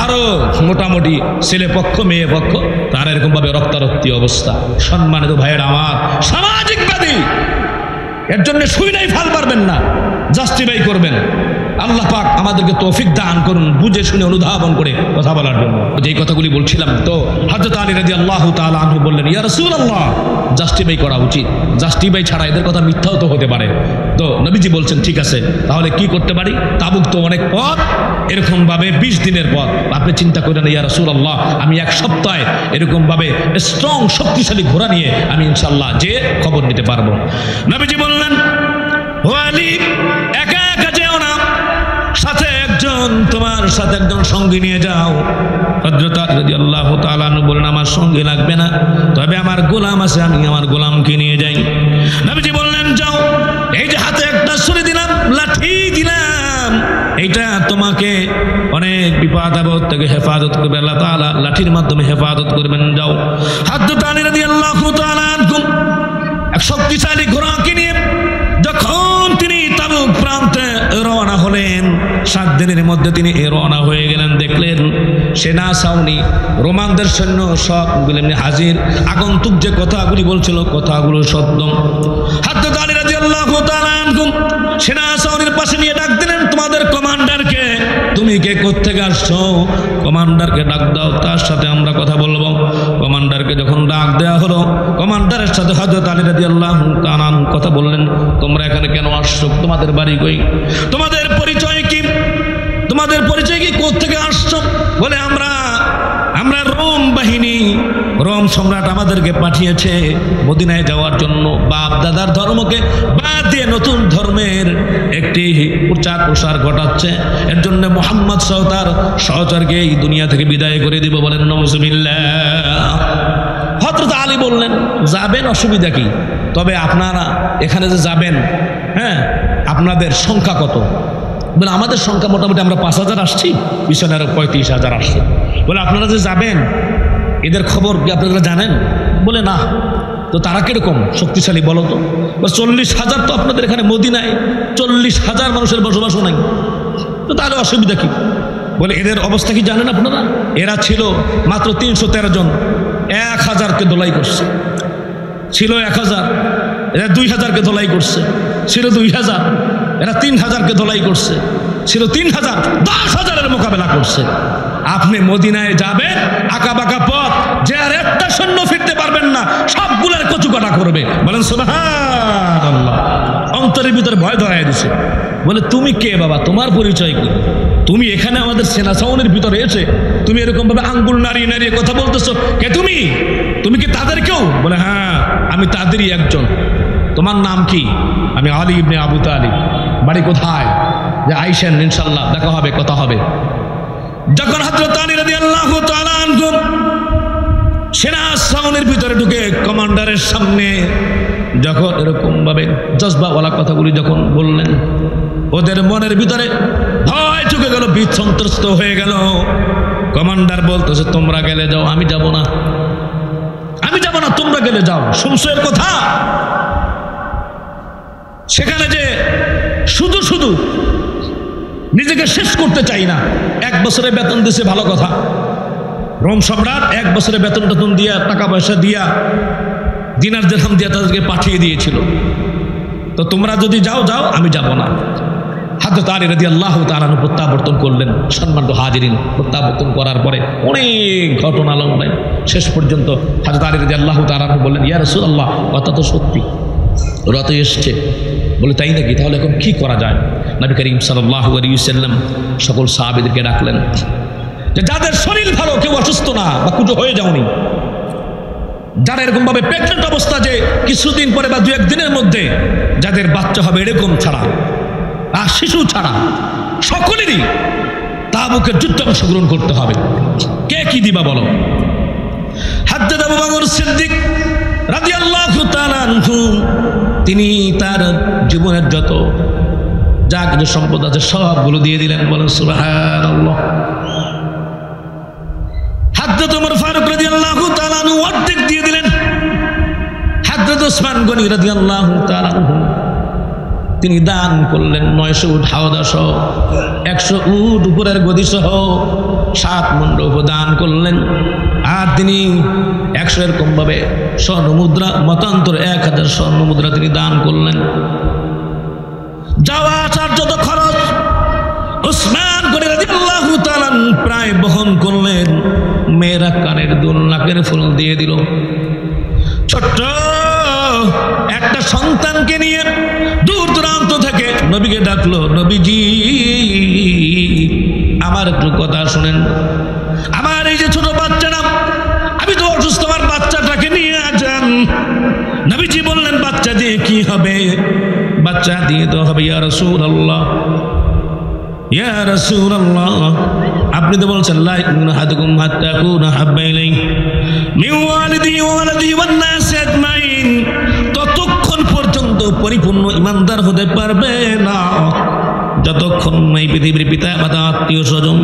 S1: আরো মোটামুটি ছেলে পক্ষ মেয়ে পক্ষ তার এরকম ভাবে রক্তারক্তি অবস্থা। সম্মানিত ভাইয়ের আমার, সামাজিক ব্যাধি, এর জন্য শুই নাই ফাল পারবেন না, জাস্টিফাই করবেন। আল্লাহ পাক আমাদেরকে তৌফিক দান করুন বুঝে শুনে অনুধাবন করে কথা বলার জন্য। যেই কথাগুলি বলছিলাম, তো হযরত আলী রাদিয়াল্লাহু তাআলা আনহু বললেন, ইয়া রাসূলুল্লাহ, জাস্টিফাই করা উচিত, জাস্টিফাই ছাড়া এদের কথা মিথ্যাও তো হতে পারে। তো নবীজি বলছেন, ঠিক আছে, তাহলে কি করতে পারি? তাবুক তো অনেক পথ, এরকম ভাবে 20 দিনের পথ। আপনি চিন্তা করেন, ইয়া রাসূলুল্লাহ, আমি 1 সপ্তাহে এরকম ভাবে স্ট্রং শক্তিশালী ঘোড়া নিয়ে আমি ইনশাআল্লাহ যে খবর নিতে পারবো। নবীজি বললেন, ও আলী, একা একা যেও না, সাথে তোমার সাথে একজন সঙ্গী নিয়ে যাও। হযরত আলী রাদিয়াল্লাহু তাআলা আনহু বলেন, আমার সঙ্গী লাগবে না, তবে আমার গোলাম আছে, আমি আমার গোলামকে নিয়ে যাই। নবীজি বললেন, যাও, এই যে হাতে একটা ছুরি দিলাম, লাঠি দিলাম, এইটা তোমাকে অনেক বিপদ আপদ থেকে হেফাজত করবে, আল্লাহ তাআলা লাঠির মাধ্যমে হেফাজত করবেন। যাও। হযরত আলী রাদিয়াল্লাহু তাআলা আনহু এক শক্তিশালী ঘোড়াকে নিয়ে যখন তিনি তাবুক প্রান্তে রওনা হলেন, 7 দিনের মধ্যে তিনি রওনা হয়ে গেলেন। দেখলেন সেনা ছাউনি রোমানদের সৈন্য সবগুলো এমনি হাজির। আগন্তুক যে কথাগুলি বলছিল কথাগুলো সত্য। হযরত আলী রাদিয়াল্লাহু তাআলা আনহু সেনা ছাউনির পাশে নিয়ে ডাক দিলেন, তোমাদের কমান্ডারকে, তুমি কে কোত্থেকে আসছো? কমান্ডারকে ডাক দাও, তার সাথে আমরা কথা বলবো। কমান্ডারকে যখন ডাক দেওয়া হলো, কমান্ডারের সাথে হযরত আলী রাদিয়াল্লাহু তাআলা কথা বললেন, তোমরা এখানে কেন আসছো? তোমাদের বাড়ি কই? তোমাদের পরিচয় কি? তোমাদের পরিচয় কি? কোত্থেকে আসছো? বলে আমরা রোম বাহিনী, রোম সম্রাট আমাদেরকে পাঠিয়েছে মদিনায় যাওয়ার জন্য। বাপ দাদার ধর্মকে বাদ দিয়ে নতুন ধর্মের একটি প্রচার প্রসার ঘটাচ্ছে। এর জন্য মুহাম্মদ সাল্লাল্লাহু আলাইহি ওয়াসাল্লাম তার সহচরকে এই দুনিয়া থেকে বিদায় করে দিব। বলেন নাউজুবিল্লাহ। হযরত আলী বললেন, যাবেন, অসুবিধা কি? তবে আপনারা এখানে যে যাবেন, হ্যাঁ, আপনাদের সংখ্যা কত? বলে আমাদের সংখ্যা মোটামুটি আমরা ৫,০০০ আসছি, পিছনে আরো ৩৫,০০০ আসছে। বলে আপনারা যে যাবেন এদের খবর কি আপনারা জানেন? বলে না। তো তারা কিরকম শক্তিশালী বলো তো? ৪০,০০০ তো আপনাদের এখানে মদিনায় ৪০,০০০ মানুষের বসবাসও নাই, তো তাহলে অসুবিধা কি? বলে এদের অবস্থা কি জানেন আপনারা? এরা ছিল মাত্র ৩১৩ জন, ১,০০০কে ধোলাই করছে। ছিল ১,০০০, এরা ২,০০০কে ধোলাই করছে। ছিল ২,০০০, এরা ৩,০০০কে ধোলাই করছে। ছিল ৩,০০০, ১০,০০০-এর মোকাবেলা করছে। আপনি মদিনায় যাবেন, আঁকা বাঁকা পথ, যে আর একটা সৈন্য ফিরতে পারবেন না, সবগুলোর কচুকাটা করবে। বলেন সুবহানাল্লাহ। অন্তরের ভিতরে ভয় ধরায় দিছে। বলে তুমি কে বাবা? তোমার পরিচয় কি? তুমি এখানে আমাদের সেনা ছাউনির ভিতরে এসে তুমি এরকম ভাবে আঙ্গুল নাড়িয়ে নাড়িয়ে কথা বলতেছো, কে তুমি? তুমি কি তাদের কেউ? বলে হ্যাঁ, আমি তাদেরই একজন। তোমার নাম কি? আমি আলী ইবনে আবু তালিব। বাড়ি কোথায়? যে আইসেন, ইনশাআল্লাহ দেখা হবে, কথা হবে। যখন হযরত আলী রাদিয়াল্লাহু তাআলা আনহু সেনা ছাউনির ভিতরে ঢুকে কমান্ডারের সামনে যখন এরকম ভাবে জজবাওয়ালা কথাগুলি যখন বললেন, ওদের মনের ভিতরে ভয় ঢুকে গেল, ভীত সন্ত্রস্ত হয়ে গেল। কমান্ডার বলতেছে, তোমরা গেলে যাও, আমি যাব না, আমি যাব না, তোমরা গেলে যাও। সংশয়ের কথা। সেখানে যে শুধু শুধু নিজেকে শেষ করতে চাই না। 1 বছরের বেতন দিছে, ভালো কথা। রোম সম্রাট 1 বছরের বেতন টেতন দিয়া, টাকা পয়সা দিয়া, দিনার দিরহাম দিয়া তাদেরকে পাঠিয়ে দিয়েছিল। তো তোমরা যদি যাও যাও, আমি যাব না। হযরত আলী রাদিয়াল্লাহু তাআলা প্রত্যাবর্তন করলেন। সম্মানিত হাজিরিন, প্রত্যাবর্তন করার পরে অনেক ঘটনা লম্বায় শেষ পর্যন্ত হযরত আলী রাদিয়াল্লাহু তাআলা বললেন, ইয়া রাসূলুল্লাহ, কথা তো সত্যি, ওরা তো এসছে। বলে তাই নাকি? তাহলে এখন কি করা যায়? নবী করিম সাল্লাল্লাহু আলাইহি ওয়াসাল্লাম সকল সাহাবীদেরকে ডাকলেন, যে যাদের শরীর ভালো, কেউ অসুস্থ না বা কুটো হয়ে যাওনি, যারা এরকম ভাবে প্রেগনেন্ট অবস্থা, যে কিছুদিন পরে বা 2-1 দিনের মধ্যে যাদের বাচ্চা হবে, এরকম ছাড়া আর শিশু ছাড়া সকলেরই তাবুকের যুদ্ধে অংশগ্রহণ করতে হবে। কে কি দিবা বলো? হযরত আবু বকর সিদ্দিক রাদিয়াল্লাহু তাআলা আনহু, তিনি তার জীবনের যত যা কিছু সম্পদ আছে সবগুলো দিয়ে দিলেন। বলেন সুবহানাল্লাহ। হযরত ওমর ফারুক রাদিয়াল্লাহু তাআলা আনহু অর্ধেক দিয়ে দিলেন। হযরত ওসমান গনি রাদিয়াল্লাহু তাআলা আনহু, তিনি দান করলেন 900 উট হাওদা সহ, 100 উট উপরের গদি সহ 7 মণ্ডপ দান করলেন। আর তিনি 100 এরকম ভাবে স্বর্ণ মুদ্রা, মতান্তর 1000 স্বর্ণ মুদ্রা তিনি দান করলেন। যাওয়া আসার যত খরচ ওসমান গনি রাদিয়াল্লাহু তাআলা প্রায় বহন করলেন। মেয়েরা কানের দুল, নাকের ফুল দিয়ে দিল। ছোট্ট একটা সন্তানকে নিয়ে দূর দূরান্ত থেকে নবীকে ডাকলো, নবীজি আমার একটু কথা শুনেন, আমার এই যে ছোট বাচ্চাটা, আমি তো অসুস্থ, আমার বাচ্চাটাকে নিয়ে যান। নবীজি বললেন, বাচ্চা দিয়ে কি হবে? বাচ্চা দিয়ে তো হবে। ইয়া রাসূলুল্লাহ, ইয়া রাসূলুল্লাহ, আপনি তো বলছেন লা ইউমিনু আহাদুকুম হাত্তা ইয়াকুনা হাব্বা ইলাইহি মিন ওয়ালিদিহি ওয়া ওয়ালাদিহি ওয়ান নাসি আজমাইন, ততক্ষণ পর্যন্ত পরিপূর্ণ ঈমানদার হতে পারবে না যতক্ষণ এই পৃথিবীর পিতা মাতা আত্মীয় স্বজন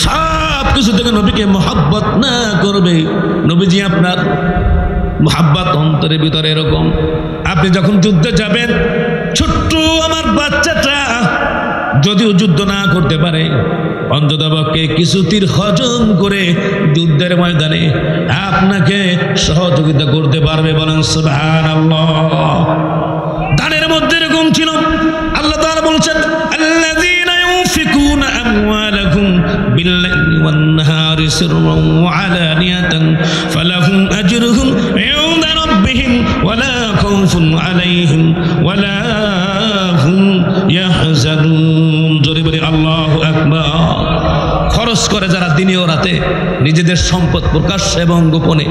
S1: সব কিছু থেকে নবীকে মহব্বত না করবে। নবীজি আপনার মহব্বত অন্তরের ভিতরে এরকম, আপনি যখন যুদ্ধে যাবেন, ছোট্ট আমার বাচ্চাটা যদিও যুদ্ধ না করতে পারে অন্ততপক্ষে কিছু তীর হজম করে যুদ্ধের ময়দানে আপনাকে সহযোগিতা করতে পারবে। বলেন সুবহানাল্লাহ। দানের মধ্যে এরকম ছিল, আল্লাহ তাআলা বলছেন আল্লাযীনা ইউনফিকুনা আমওয়ালাকুম বিল্লাইলি ওয়ান নাহারি সিররান ওয়া আলানিয়াতান ফালাহুম আজরুহুম ইনদা রাব্বিহিম ওয়ালা খাউফুন আলাইহিম ওয়ালা হুম ইয়াহজানুন। জোরে বলি আল্লাহু আকবার। খরচ করে যারা দিনে ও রাতে নিজেদের সম্পদ প্রকাশ্যে এবং গোপনে,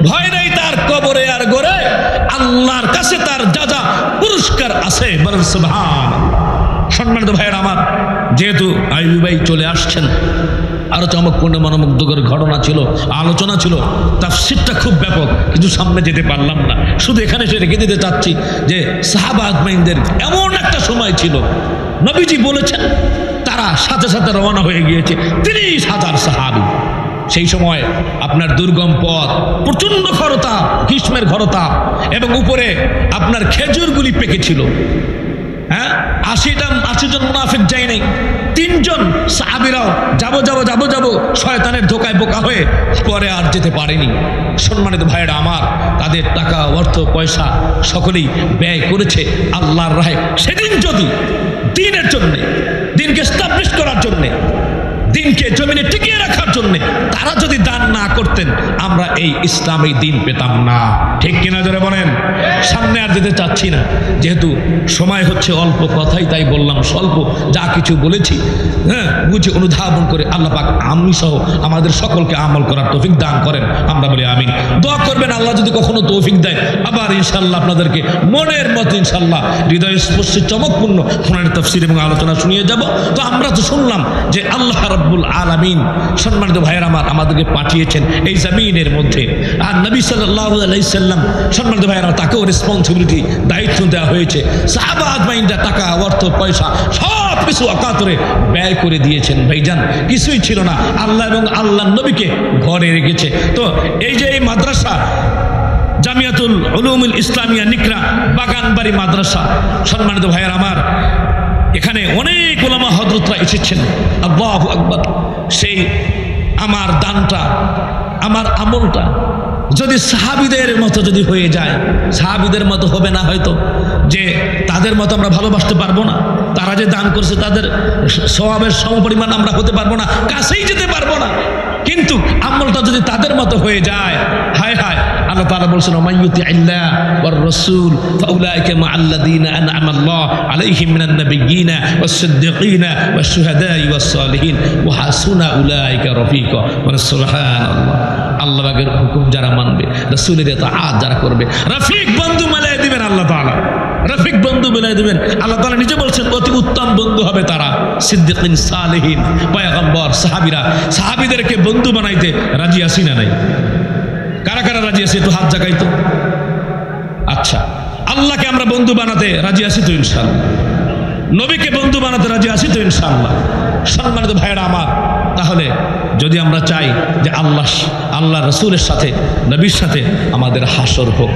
S1: ভয় নেই তার কবরে আর গড়ে, আল্লাহর কাছে তার যা যা পুরস্কার আছে। বলেন সুবহানাল্লাহ। সম্মানিত ভাইয়েরা আমার, যেহেতু আইয়ুব ভাই চলে আসছেন, আরো চমকপূর্ণ মনোমুগ্ধকর ঘটনা ছিল, আলোচনা ছিল, তাফসীরটা খুব ব্যাপক, কিন্তু সামনে যেতে পারলাম না। শুধু এখানে সে রেখে দিতে চাচ্ছি যে সাহাবা আজমাইনদের এমন একটা সময় ছিল, নবীজি বলেছেন তারা সাথে সাথে রওনা হয়ে গিয়েছে 30,000 সাহাবী। সেই সময় আপনার দুর্গম পথ, প্রচন্ড খরতা, গ্রীষ্মের খরতা, এবং উপরে আপনার খেজুরগুলি পেকেছিল। হ্যাঁ, 80 জন মুনাফিক যায় নাই, 3 জন সাহাবীরাও যাবো শয়তানের ধোকায় বোকা হয়ে পরে আর যেতে পারেনি। সম্মানিত ভাইয়েরা আমার, তাদের টাকা অর্থ পয়সা সকলেই ব্যয় করেছে আল্লাহর রাহে। সেদিন যদি দিনের জন্য, দিনকে এস্টাবলিশ করার জন্য, দিনকে জমিনে টিকিয়ে রাখার জন্য তারা যদি দান না করতেন, আমরা এই ইসলামী দিন পেতাম না। ঠিক কিনা জোরে বলেন। সামনে আর যেতে চাচ্ছি না, যেহেতু সময় হচ্ছে অল্প, কথাই তাই বললাম, স্বল্প যা কিছু বলেছি হ্যাঁ বুঝে অনুধাবন করে আল্লাহ পাক আমি সহ আমাদের সকলকে আমল করার তৌফিক দান করেন। আমরা বলি আমিন। দোয়া করবেন আল্লাহ যদি কখনো তৌফিক দেয়, আবার ইনশাআল্লাহ আপনাদেরকে মনের মতো ইনশাআল্লাহ হৃদয় স্পর্শী চমকপূর্ণ কোরআনের তাফসীর এবং আলোচনা শুনিয়ে যাব। তো আমরা তো শুনলাম যে আল্লাহ রাব্বুল আলামিন, সম্মানিত ভাইয়েরা আমার, আমাদেরকে পাঠিয়েছেন এই জমিনের মধ্যে, আর নবী সাল্লাল্লাহু আলাইহি সাল্লাম, সম্মানিত ভাইয়েরা, তাকেও রেসপন্সিবিলিটি, দায়িত্ব দেওয়া হয়েছে। সাহাবা আজমাইনরা টাকা অর্থ পয়সা সব কিছু অকাতরে ব্যয় করে দিয়েছেন। ভাইজান, কিছুই ছিল না, আল্লাহ এবং আল্লাহর নবীকে ঘরে রেখেছে। তো এই যে এই মাদ্রাসা জামিয়াতুল উলুমুল ইসলামিয়া নিকরা বাগানবাড়ি মাদ্রাসা, সম্মানিত ভাইয়েরা আমার, এখানে অনেক উলামা হযরতরা এসেছেন। আল্লাহু আকবার। সেই আমার দানটা, আমার আমলটা যদি সাহাবীদের মতো যদি হয়ে যায়, সাহাবীদের মতো হবে না হয়তো, যে তাদের মতো আমরা ভালোবাসতে পারবো না, তারা যে দান করছে তাদের সওয়াবের সমপরিমাণ আমরা হতে পারবো না, কাছেই যেতে পারবো না, কিন্তু আমলটা যদি তাদের মতো হয়ে যায়, হায় হায়, আল্লাহ তাআলা বলছেন ওমাইয়ুতি আল্লাহ ওয়ার রাসূল ফাউলাইকা মাআল্লাযীনা আনআমা আল্লাহু আলাইহিম মিনান নাবিয়্যিনা ওয়াস-সিদ্দীকিনা ওয়াশ-শুহাদাই ওয়াস-সালিহিন ওয়া হাসুনা উলাইকা রাফীকা। সুবহানাল্লাহ। আল্লাহ পাকের হুকুম যারা মানবে, রাসূলের ইতাআত যারা করবে, রফিক বন্ধু মিলাই দিবেন আল্লাহ তাআলা, রফিক বন্ধু মিলাই দিবেন আল্লাহ তাআলা। নিজে বলছেন অতি উত্তম বন্ধু হবে তারা, সিদ্দীকিন, সালেহিন, পয়গম্বর, সাহাবীরা। সাহাবীদেরকে বন্ধু বানাইতে রাজি আছি না নাই? কারা কারা রাজি আছে একটু হাত জাগাইতো। আচ্ছা, আল্লাহকে আমরা বন্ধু বানাতে রাজি আছি তো ইনশাআল্লাহ? নবীকে বন্ধু বানাতে রাজি আছি তো ইনশাআল্লাহ? সম্মানিত ভাইয়েরা আমার, তাহলে যদি আমরা চাই যে আল্লাহ রাসূলের সাথে, নবীর সাথে আমাদের হাসর হোক,